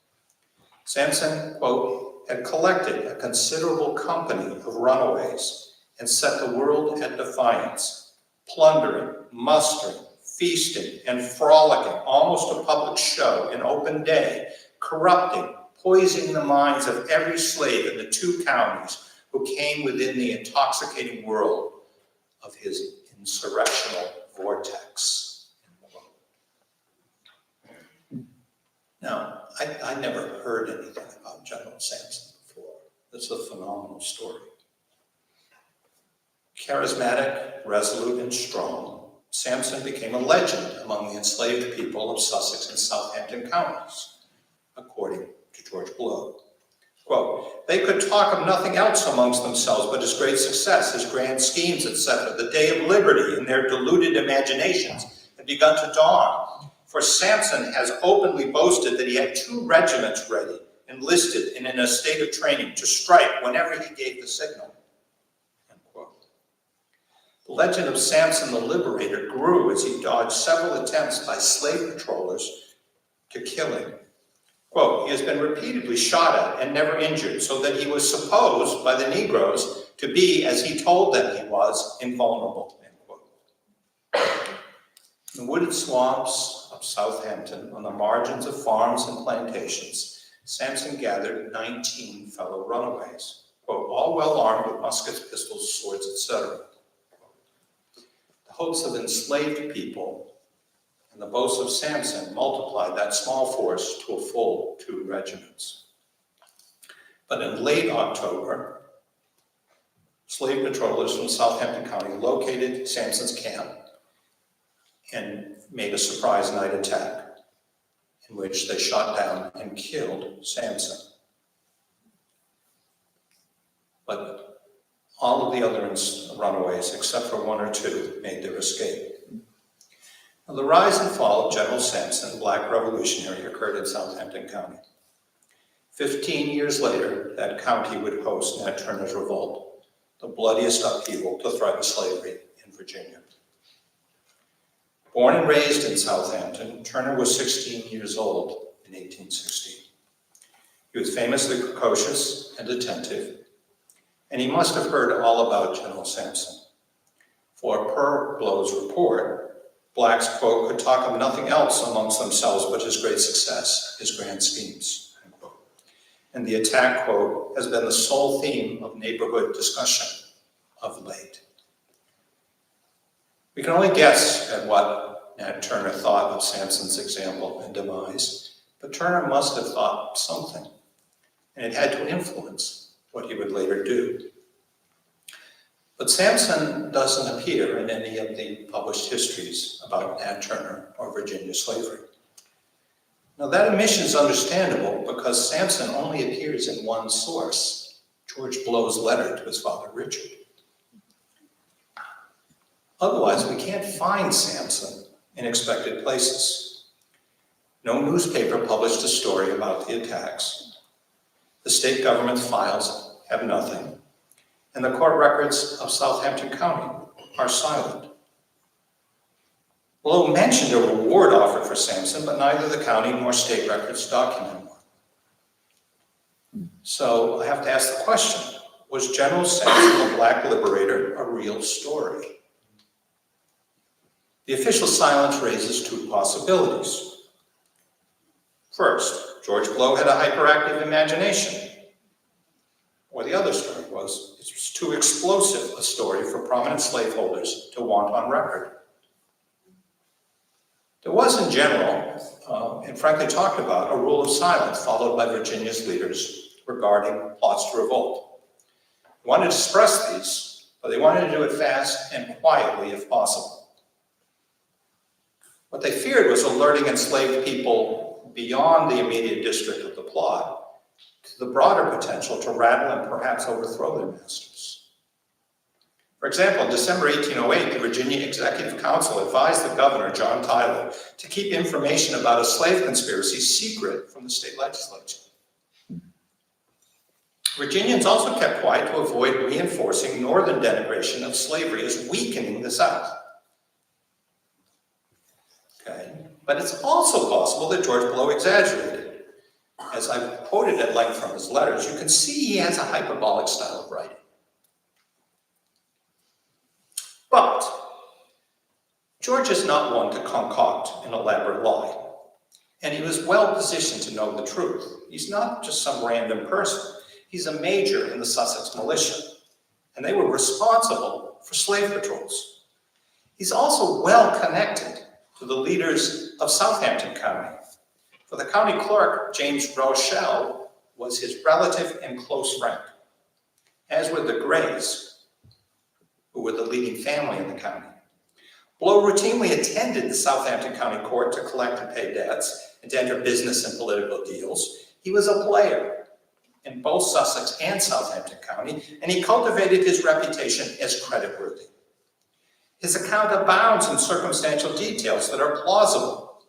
Samson, quote, "had collected a considerable company of runaways and set the world at defiance, plundering, mustering, feasting, and frolicking, almost a public show in open day, corrupting, poisoning the minds of every slave in the 2 counties who came within the intoxicating world of his insurrectional vortex." Now, I never heard anything about General Samson before. It's a phenomenal story. Charismatic, resolute, and strong, Samson became a legend among the enslaved people of Sussex and Southampton counties, according to George Blow. Quote, "They could talk of nothing else amongst themselves but his great success, his grand schemes, etc. The day of liberty in their deluded imaginations had begun to dawn. For Samson has openly boasted that he had 2 regiments ready, enlisted and in a state of training to strike whenever he gave the signal." End quote. The legend of Samson the Liberator grew as he dodged several attempts by slave patrollers to kill him. Quote, "He has been repeatedly shot at and never injured, so that he was supposed by the Negroes to be, as he told them he was, invulnerable." End quote. In the wooded swamps of Southampton, on the margins of farms and plantations, Samson gathered 19 fellow runaways, quote, "all well armed with muskets, pistols, swords, etc." The hopes of enslaved people and the boasts of Samson multiplied that small force to a full 2 regiments. But in late October, slave patrollers from Southampton County located Samson's camp and made a surprise night attack in which they shot down and killed Samson. But all of the other runaways, except for 1 or 2, made their escape. Now, the rise and fall of General Samson, black revolutionary, occurred in Southampton County. 15 years later, that county would host Nat Turner's revolt, the bloodiest upheaval to threaten slavery in Virginia. Born and raised in Southampton, Turner was 16 years old in 1816. He was famously precocious and attentive, and he must have heard all about General Samson. For per Blow's report, blacks, quote, "could talk of nothing else amongst themselves but his great success, his grand schemes," end quote. And the attack, quote, "has been the sole theme of neighborhood discussion of late." We can only guess at what Nat Turner thought of Samson's example and demise, but Turner must have thought something, and it had to influence what he would later do. But Samson doesn't appear in any of the published histories about Nat Turner or Virginia slavery. Now that omission is understandable because Samson only appears in one source, George Blow's letter to his father Richard. Otherwise, we can't find Samson in expected places. No newspaper published a story about the attacks. The state government files have nothing. And the court records of Southampton County are silent. Blow mentioned a reward offered for Sampson, but neither the county nor state records document one. So I have to ask the question, was General Sampson, the Black Liberator, a real story? The official silence raises two possibilities. First, George Blow had a hyperactive imagination. Or the other story was, it was too explosive a story for prominent slaveholders to want on record. There was, in general, and frankly talked about, a rule of silence followed by Virginia's leaders regarding plots to revolt. They wanted to suppress these, but they wanted to do it fast and quietly if possible. What they feared was alerting enslaved people beyond the immediate district of the plot to the broader potential to rattle and perhaps overthrow their masters. For example, in December 1808, the Virginia Executive Council advised the governor, John Tyler, to keep information about a slave conspiracy secret from the state legislature. Virginians also kept quiet to avoid reinforcing Northern denigration of slavery as weakening the South. Okay. But it's also possible that George Blow exaggerated. As I've quoted at length from his letters, you can see he has a hyperbolic style of writing. But George is not one to concoct an elaborate lie, and he was well positioned to know the truth. He's not just some random person. He's a major in the Sussex militia, and they were responsible for slave patrols. He's also well connected to the leaders of Southampton County. For the county clerk, James Rochelle was his relative and close friend, as were the Grays, who were the leading family in the county. Blow routinely attended the Southampton County Court to collect and pay debts and to enter business and political deals. He was a player in both Sussex and Southampton County, and he cultivated his reputation as creditworthy. His account abounds in circumstantial details that are plausible.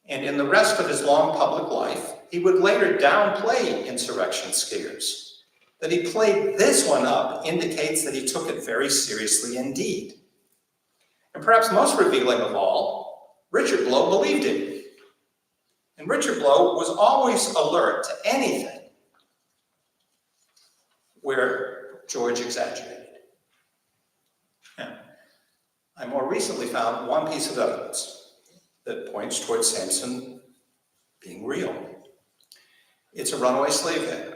And in the rest of his long public life, he would later downplay insurrection scares. That he played this one up indicates that he took it very seriously indeed. And perhaps most revealing of all, Richard Blow believed him. And Richard Blow was always alert to anything where George exaggerated. Now, I more recently found one piece of evidence that points towards Sampson being real. It's a runaway slave ad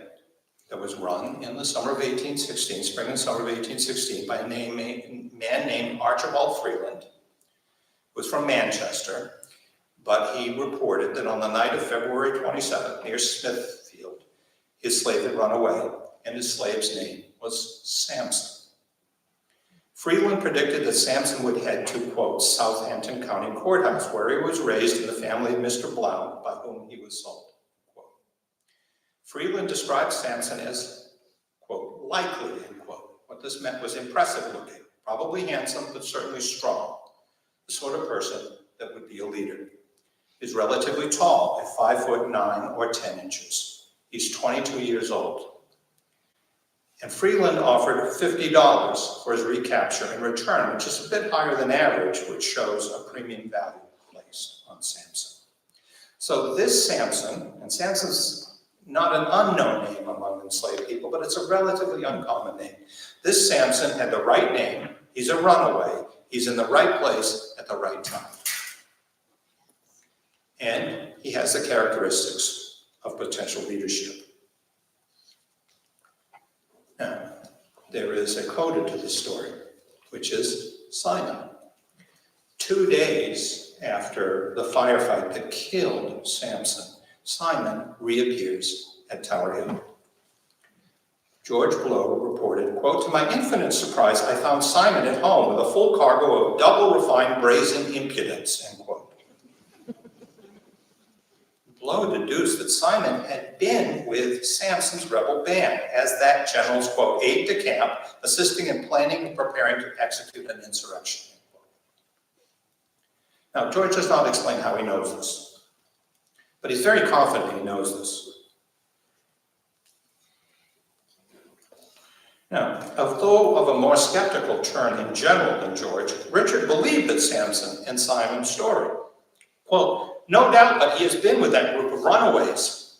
that was run in the summer of 1816, spring and summer of 1816, by a man named Archibald Freeland, who was from Manchester, but he reported that on the night of February 27th, near Smithfield, his slave had run away, and his slave's name was Sampson. Freeland predicted that Sampson would head to, quote, Southampton County Courthouse, where he was raised in the family of Mr. Blount, by whom he was sold. Quote. Freeland described Sampson as, quote, likely, end quote. What this meant was impressive looking, probably handsome, but certainly strong, the sort of person that would be a leader. He's relatively tall, at 5'9" or 10 inches. He's 22 years old. And Freeland offered $50 for his recapture in return, which is a bit higher than average, which shows a premium value placed on Sampson. So this Sampson, and Sampson's not an unknown name among enslaved people, but it's a relatively uncommon name. This Sampson had the right name, he's a runaway, he's in the right place at the right time. And he has the characteristics of potential leadership. Now, there is a coda to this story, which is Simon. 2 days after the firefight that killed Sampson, Simon reappears at Tower Hill. George Blow reported, quote, to my infinite surprise, I found Simon at home with a full cargo of double-refined brazen impudence, end quote. Blow deduced that Simon had been with Sampson's rebel band as that general's, quote, aide-de-camp, assisting in planning and preparing to execute an insurrection. Now, George does not explain how he knows this, but he's very confident he knows this. Now, although of a more skeptical turn in general than George, Richard believed that Samson and Simon's story. Quote, "No doubt, but he has been with that group of runaways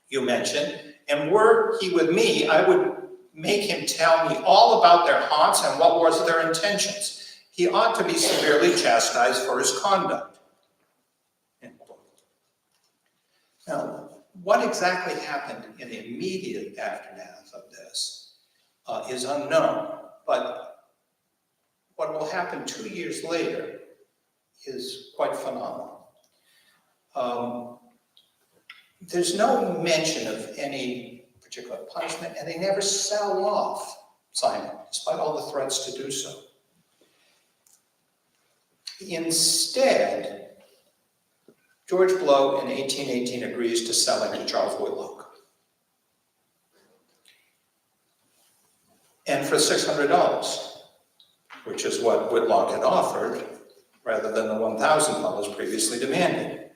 you mentioned, and were he with me, I would make him tell me all about their haunts and what was their intentions. He ought to be severely chastised for his conduct." End quote. Now, what exactly happened in the immediate aftermath of this is unknown, but what will happen 2 years later is quite phenomenal. There's no mention of any particular punishment, and they never sell off Simon, despite all the threats to do so. Instead, George Blow in 1818 agrees to sell him to Charles Whitlock. And for $600, which is what Whitlock had offered, rather than the $1,000 previously demanded.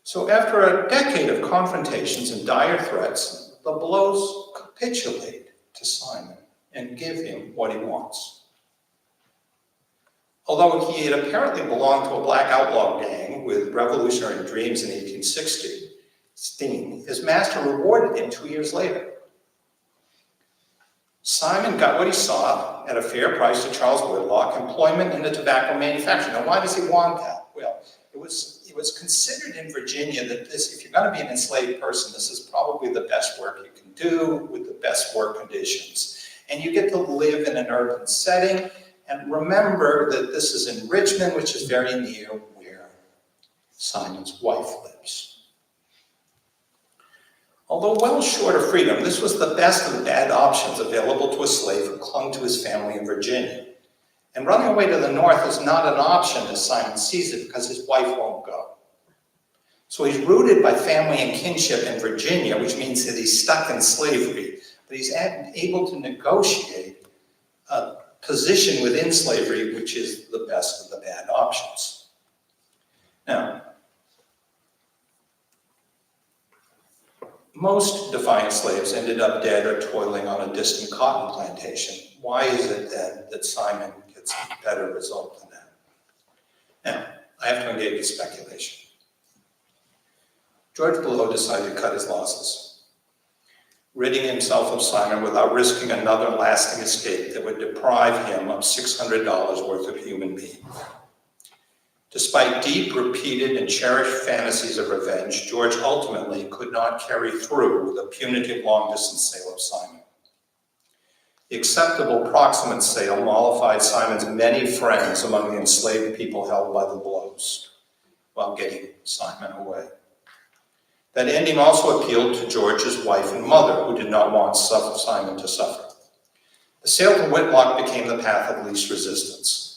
So after a decade of confrontations and dire threats, the Blows capitulate to Simon and give him what he wants. Although he had apparently belonged to a black outlaw gang with revolutionary dreams in 1816, his master rewarded him 2 years later. Simon got what he sought at a fair price to Charles Whitlock, employment in the tobacco manufacture. Now, why does he want that? Well, it was considered in Virginia that this, if you're going to be an enslaved person, this is probably the best work you can do with the best work conditions. And you get to live in an urban setting. And remember that this is in Richmond, which is very near where Simon's wife lives. Although well short of freedom, this was the best of the bad options available to a slave who clung to his family in Virginia. And running away to the north is not an option as Simon sees it because his wife won't go. So he's rooted by family and kinship in Virginia, which means that he's stuck in slavery, but he's able to negotiate a position within slavery, which is the best of the bad options. Now, most defiant slaves ended up dead or toiling on a distant cotton plantation. Why is it then that Simon gets a better result than that? Now, I have to engage in speculation. George Blow decided to cut his losses, ridding himself of Simon without risking another lasting escape that would deprive him of $600 worth of human being. Despite deep, repeated, and cherished fantasies of revenge, George ultimately could not carry through the punitive long-distance sale of Simon. The acceptable proximate sale mollified Simon's many friends among the enslaved people held by the Blows, while getting Simon away. That ending also appealed to George's wife and mother, who did not want Simon to suffer. The sale to Whitlock became the path of least resistance.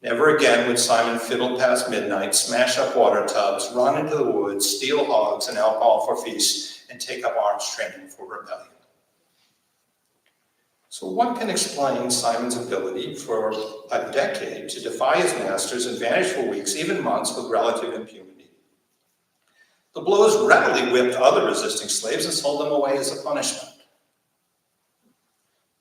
Never again would Simon fiddle past midnight, smash up water tubs, run into the woods, steal hogs and alcohol for feasts, and take up arms training for rebellion. So what can explain Simon's ability for a decade to defy his masters and vanish for weeks, even months, with relative impunity? The Blows readily whipped other resisting slaves and sold them away as a punishment.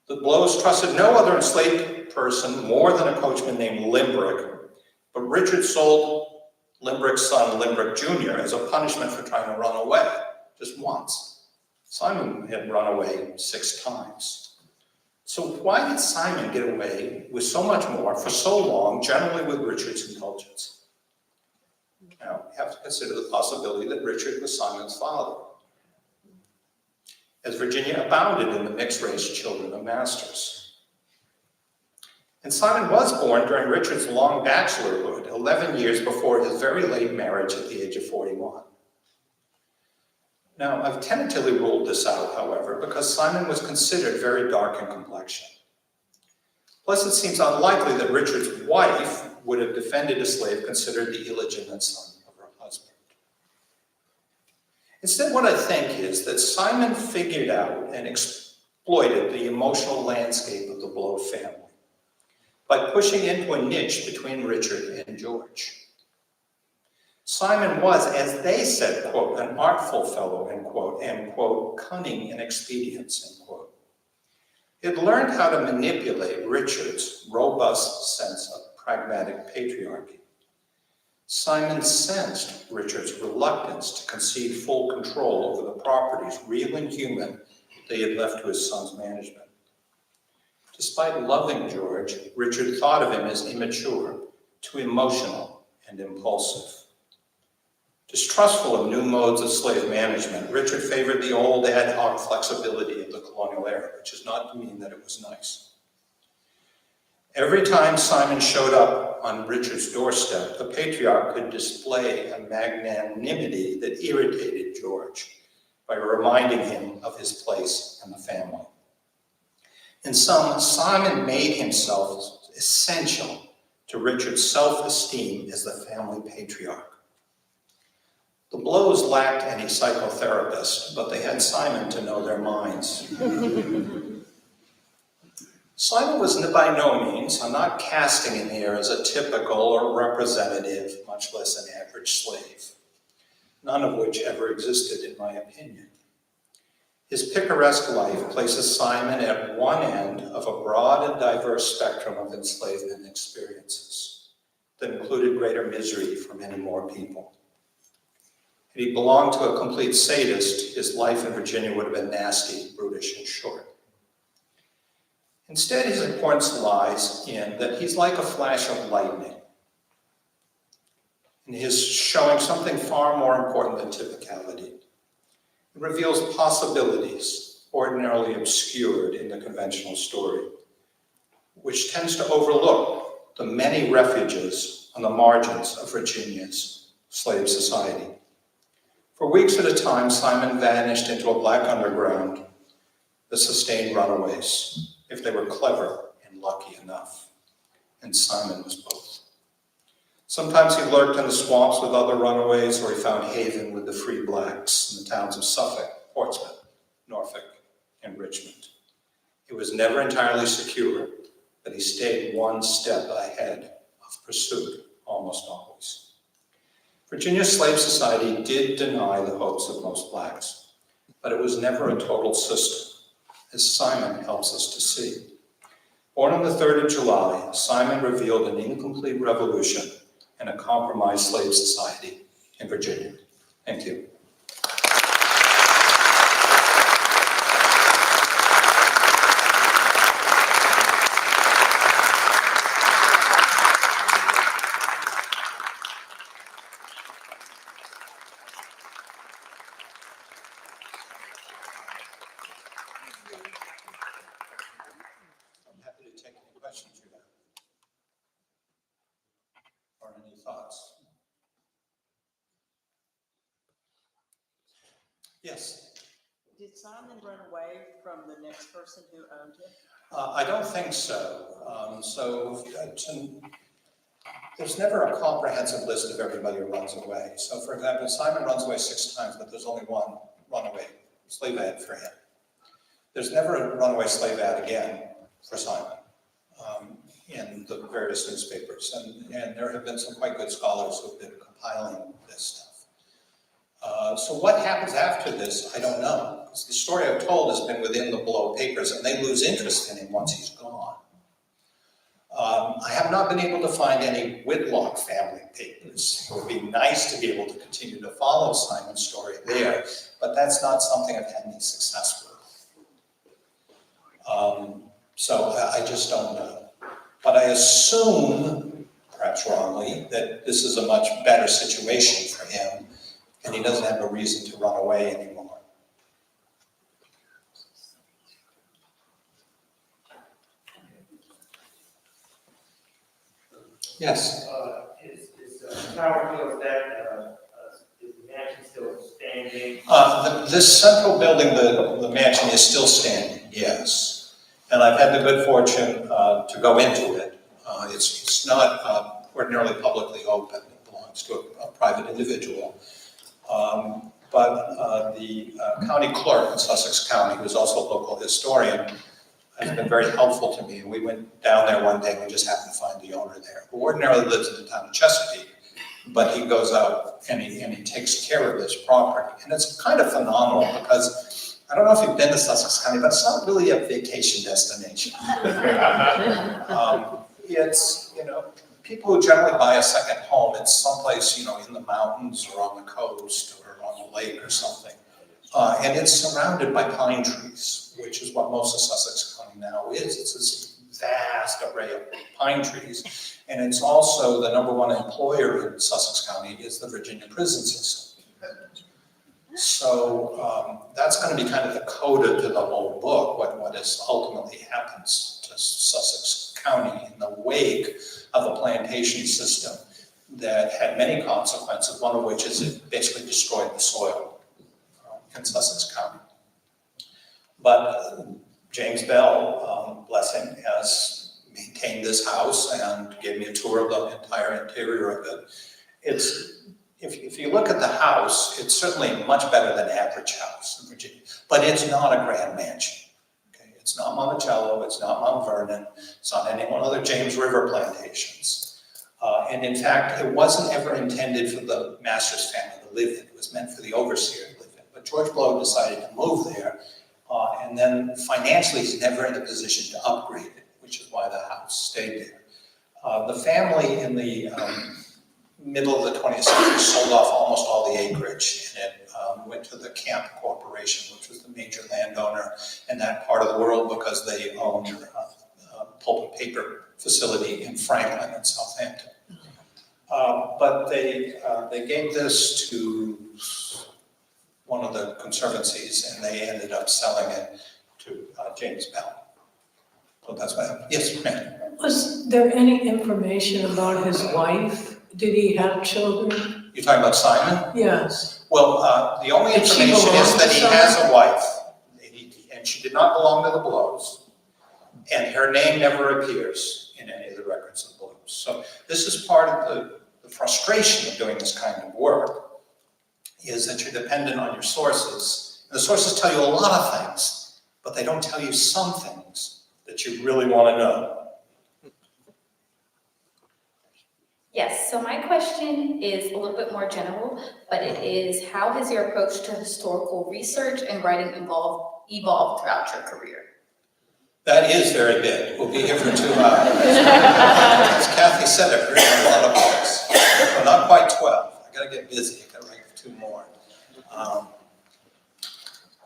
The Blows trusted no other enslaved person more than a coachman named Limbrick, but Richard sold Limbrick's son, Limbrick Jr., as a punishment for trying to run away, just once. Simon had run away 6 times. So why did Simon get away with so much more for so long, generally with Richard's indulgence? Now, you have to consider the possibility that Richard was Simon's father, as Virginia abounded in the mixed-race children of masters. And Simon was born during Richard's long bachelorhood, 11 years before his very late marriage at the age of 41. Now, I've tentatively ruled this out, however, because Simon was considered very dark in complexion. Plus, it seems unlikely that Richard's wife would have defended a slave considered the illegitimate son of her husband. Instead, what I think is that Simon figured out and exploited the emotional landscape of the Blow family by pushing into a niche between Richard and George. Simon was, as they said, quote, an artful fellow, end quote, and, quote, cunning in expedients, end quote. He had learned how to manipulate Richard's robust sense of pragmatic patriarchy. Simon sensed Richard's reluctance to concede full control over the properties, real and human, that he had left to his son's management. Despite loving George, Richard thought of him as immature, too emotional, and impulsive. Distrustful of new modes of slave management, Richard favored the old ad hoc flexibility of the colonial era, which is not to mean that it was nice. Every time Simon showed up on Richard's doorstep, the patriarch could display a magnanimity that irritated George by reminding him of his place in the family. In sum, Simon made himself essential to Richard's self-esteem as the family patriarch. The Blows lacked any psychotherapist, but they had Simon to know their minds. Simon was by no means, I'm not casting him here as a typical or representative, much less an average slave, none of which ever existed in my opinion. His picaresque life places Simon at one end of a broad and diverse spectrum of enslavement experiences that included greater misery for many more people. Had he belonged to a complete sadist, his life in Virginia would have been nasty, brutish, and short. Instead, his importance lies in that he's like a flash of lightning. And he's showing something far more important than typicality. It reveals possibilities ordinarily obscured in the conventional story, which tends to overlook the many refuges on the margins of Virginia's slave society. For weeks at a time, Simon vanished into a black underground that sustained runaways, if they were clever and lucky enough. And Simon was both. Sometimes he lurked in the swamps with other runaways, or he found haven with the free blacks in the towns of Suffolk, Portsmouth, Norfolk, and Richmond. It was never entirely secure, but he stayed one step ahead of pursuit, almost always. Virginia's slave society did deny the hopes of most blacks, but it was never a total system, as Simon helps us to see. Born on the 3rd of July, Simon revealed an incomplete revolution and a compromised slave society in Virginia. Thank you. I'm happy to take any questions you have. Or any thoughts? Yes?
Did Simon run away from the next person who owned him?
I don't think so. There's never a comprehensive list of everybody who runs away. So for example, Simon runs away 6 times, but there's only one runaway slave ad for him. There's never a runaway slave ad again for Simon in the various newspapers. And there have been some quite good scholars who have been compiling this stuff. So what happens after this, I don't know. Because the story I've told has been within the Blow papers, and they lose interest in him once he's gone. I have not been able to find any Whitlock family papers. It would be nice to be able to continue to follow Simon's story there, but that's not something I've had any success with. So I just don't know. But I assume, perhaps wrongly, that this is a much better situation for him, and he doesn't have a reason to run away anymore. Yes?
Is Tower Hill, is the mansion still standing?
This central building, the mansion, is still standing, yes. And I've had the good fortune to go into it. It's not ordinarily publicly open. It belongs to a private individual. But the county clerk in Sussex County, who is also a local historian, has been very helpful to me. And we went down there one day and we just happened to find the owner there, who ordinarily lives in the town of Chesapeake, but he goes out and he takes care of this property. And it's kind of phenomenal because I don't know if you've been to Sussex County, but it's not really a vacation destination. It's, people who generally buy a second home, it's someplace, in the mountains or on the coast or on the lake or something. And it's surrounded by pine trees, which is what most of Sussex County now is. It's this vast array of pine trees. And it's also the #1 employer in Sussex County is the Virginia prison system. So that's going to be kind of the coda to the whole book, what is ultimately happens to Sussex County in the wake of the plantation system that had many consequences, one of which is it basically destroyed the soil in Sussex County. But James Bell, bless him, has maintained this house and gave me a tour of the entire interior of it. If you look at the house, it's certainly much better than average house in Virginia, but it's not a grand mansion. Okay? It's not Monticello, it's not Mount Vernon, it's not any one of the James River plantations. And in fact, it wasn't ever intended for the master's family to live in. It was meant for the overseer to live in. But George Blow decided to move there, and then financially he's never in a position to upgrade it, which is why the house stayed there. The family in the middle of the 20th century sold off almost all the acreage, and it went to the Camp Corporation, which was the major landowner in that part of the world because they owned a pulp and paper facility in Franklin and Southampton. But they gave this to one of the conservancies, and they ended up selling it to James Bell. So that's what happened. Yes, ma'am.
Was there any information about his wife? Did he have children?
You're talking about Simon?
Yes.
Well, the only
Did she
information
belong
is that
to
he
someone?
has a wife, and she did not belong to the Blows, and her name never appears in any of the records of the Blows. So this is part of the frustration of doing this kind of work, is that you're dependent on your sources. And the sources tell you a lot of things, but they don't tell you some things that you really want to know.
Yes, so my question is a little bit more general, but it is, how has your approach to historical research and writing evolved throughout your career?
That is very big. We'll be here for 2 hours. As Kathy said, I've written a lot of books. Well, not quite 12. I got to get busy. I got to write 2 more.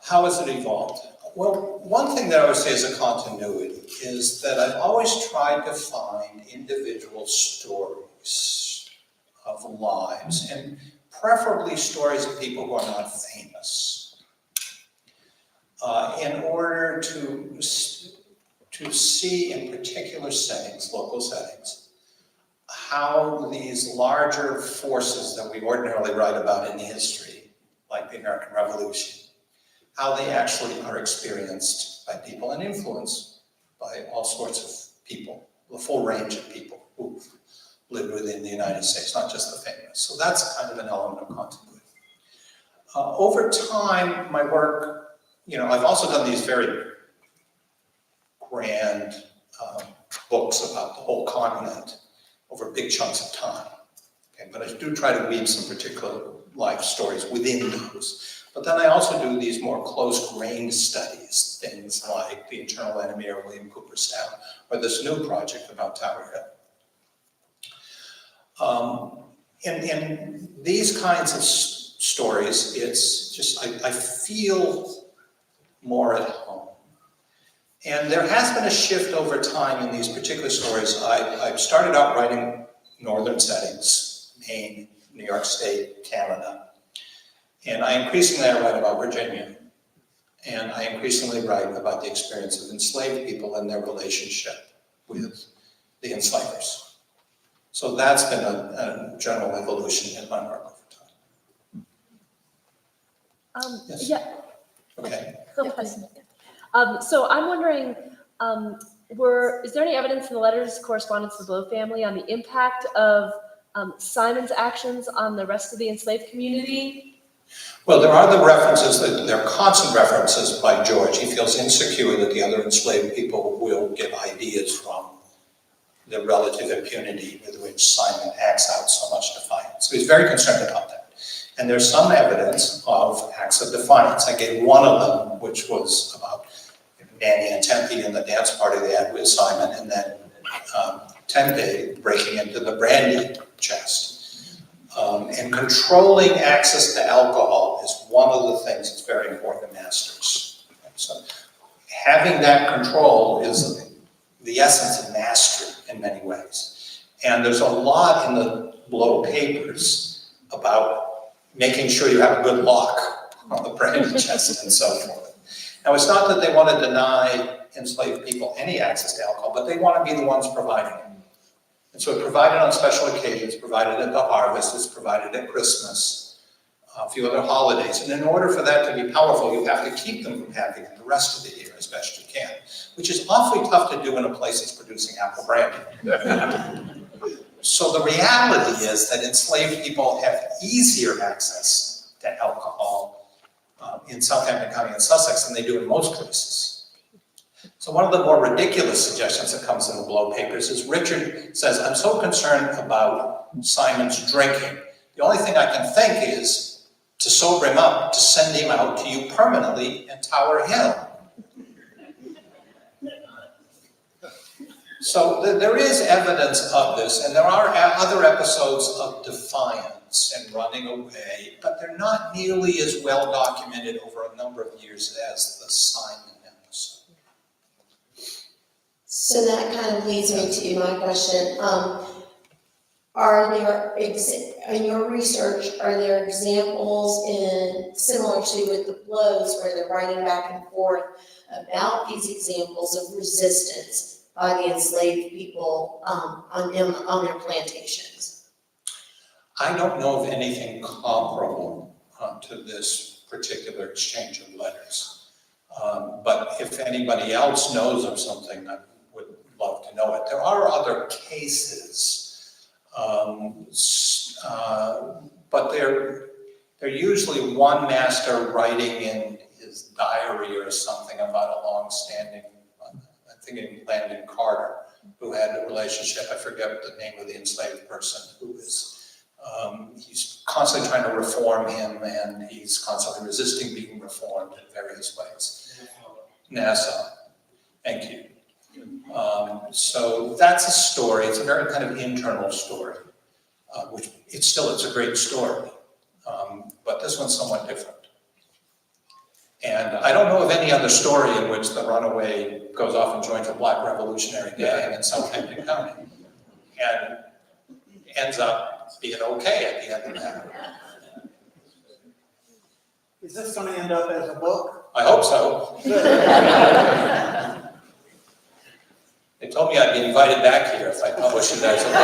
How has it evolved? Well, one thing that I would say is a continuity is that I've always tried to find individual stories of lives, and preferably stories of people who are not famous, in order to see in particular settings, local settings, how these larger forces that we ordinarily write about in history, like the American Revolution, how they actually are experienced by people and influenced by all sorts of people, the full range of people who've lived within the United States, not just the famous. So that's kind of an element of continuity. Over time, my work, I've also done these very grand books about the whole continent over big chunks of time. Okay, but I do try to weave some particular life stories within those. But then I also do these more close-grained studies, things like The Internal Enemy or William Cooperstown, or this new project about Tower Hill. In these kinds of stories, it's just, I feel more at home. And there has been a shift over time in these particular stories. I started out writing northern settings, Maine, New York State, Canada. And I increasingly write about Virginia. And I increasingly write about the experience of enslaved people and their relationship with the enslavers. So that's been a general evolution in my work over time. Yes.
Yeah.
Okay.
Go ahead. So I'm wondering, is there any evidence in the letters correspondence to the Blow family on the impact of Simon's actions on the rest of the enslaved community?
Well, there are the references, there are constant references by George. He feels insecure that the other enslaved people will get ideas from the relative impunity with which Simon acts out so much defiance. So he's very concerned about that. And there's some evidence of acts of defiance. I gave one of them, which was about Nanny and Tempe and the dance party they had with Simon, and then Tempe breaking into the brandy chest. And controlling access to alcohol is one of the things that's very important to masters. So having that control is the essence of mastery in many ways. And there's a lot in the Blow papers about making sure you have a good lock on the brandy chest and so forth. Now, it's not that they want to deny enslaved people any access to alcohol, but they want to be the ones providing it. And so it's provided on special occasions, provided at the harvest, it's provided at Christmas, a few other holidays. And in order for that to be powerful, you have to keep them from having it the rest of the year as best you can, which is awfully tough to do in a place that's producing apple brandy. So the reality is that enslaved people have easier access to alcohol in Southampton County and Sussex than they do in most places. So one of the more ridiculous suggestions that comes in the Blow papers is Richard says, I'm so concerned about Simon's drinking. The only thing I can think is to sober him up, to send him out to you permanently in Tower Hill. So there is evidence of this, and there are other episodes of defiance and running away, but they're not nearly as well documented over a number of years as the Simon episode.
So that kind of leads me to my question. In your research, are there examples similar to with the Blows where they're writing back and forth about these examples of resistance by the enslaved people on their plantations?
I don't know of anything comparable to this particular exchange of letters. But if anybody else knows of something, I would love to know it. There are other cases, but they're usually one master writing in his diary or something about a long-standing, I'm thinking Landon Carter, who had a relationship, I forget the name of the enslaved person, who is, he's constantly trying to reform him, and he's constantly resisting being reformed in various ways. Nassau, thank you. So that's a story, it's a very kind of internal story, which it's a great story, but this one's somewhat different. And I don't know of any other story in which the runaway goes off and joins a black revolutionary gang in Southampton County and ends up being okay at the end of that.
Is this going to end up as a book?
I hope so. They told me I'd be invited back here if I publish it as a book.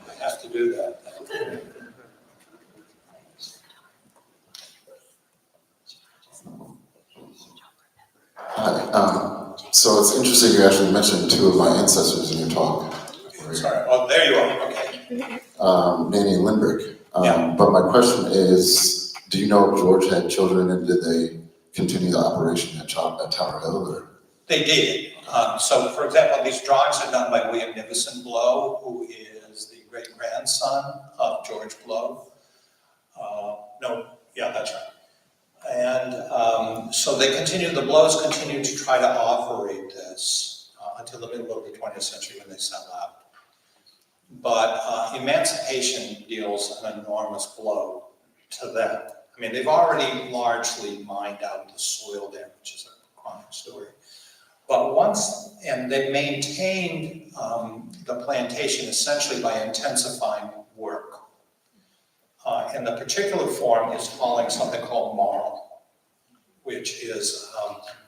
I have to do that.
Hi. So it's interesting you actually mentioned two of my ancestors in your talk.
Sorry. Oh, there you are. Okay.
Nanny and Lindbergh.
Yeah.
But my question is, do you know if George had children and did they continue the operation at Tower Hill? Or?
They did. So, for example, these drawings are done by William Nivison Blow, who is the great-grandson of George Blow. That's right. And so the Blows continued to try to operate this until the middle of the 20th century when they sell out. But emancipation deals an enormous blow to them. I mean, they've already largely mined out the soil there, which is a chronic story. But and they maintained the plantation essentially by intensifying work. And the particular form is hauling something called marl, which is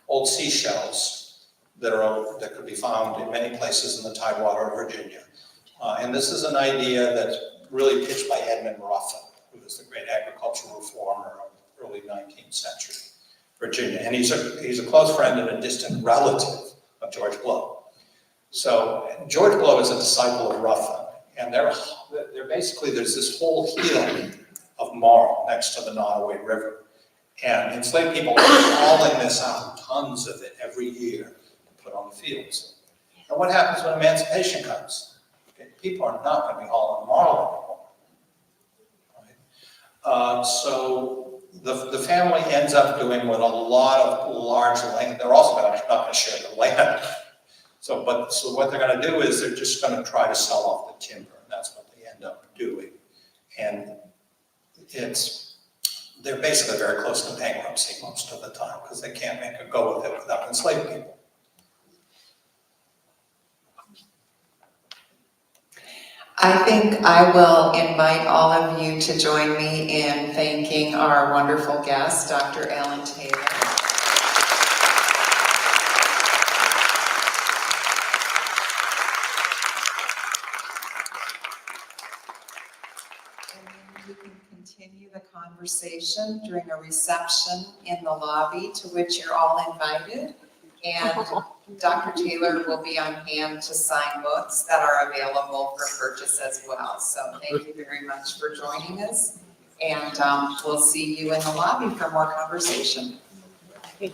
old seashells that could be found in many places in the Tidewater of Virginia. And this is an idea that's really pitched by Edmund Ruffin, who was the great agricultural reformer of the early 19th century Virginia. And he's a close friend and a distant relative of George Blow. So George Blow is a disciple of Ruffin. And they're basically, there's this whole hill of marl next to the Nottoway River. And enslaved people are hauling this out, tons of it every year to put on the fields. And what happens when emancipation comes? Okay, people are not going to be hauling marl anymore. Right? So the family ends up doing what a lot of large land, they're also not gonna share the land. So what they're gonna do is they're just gonna try to sell off the timber, and that's what they end up doing. And they're basically very close to bankruptcy most of the time, because they can't make a go of it without enslaving people.
I think I will invite all of you to join me in thanking our wonderful guest, Dr. Alan Taylor. And then we can continue the conversation during a reception in the lobby to which you're all invited. And Dr. Taylor will be on hand to sign books that are available for purchase as well. So thank you very much for joining us. And we'll see you in the lobby for more conversation.
Yeah.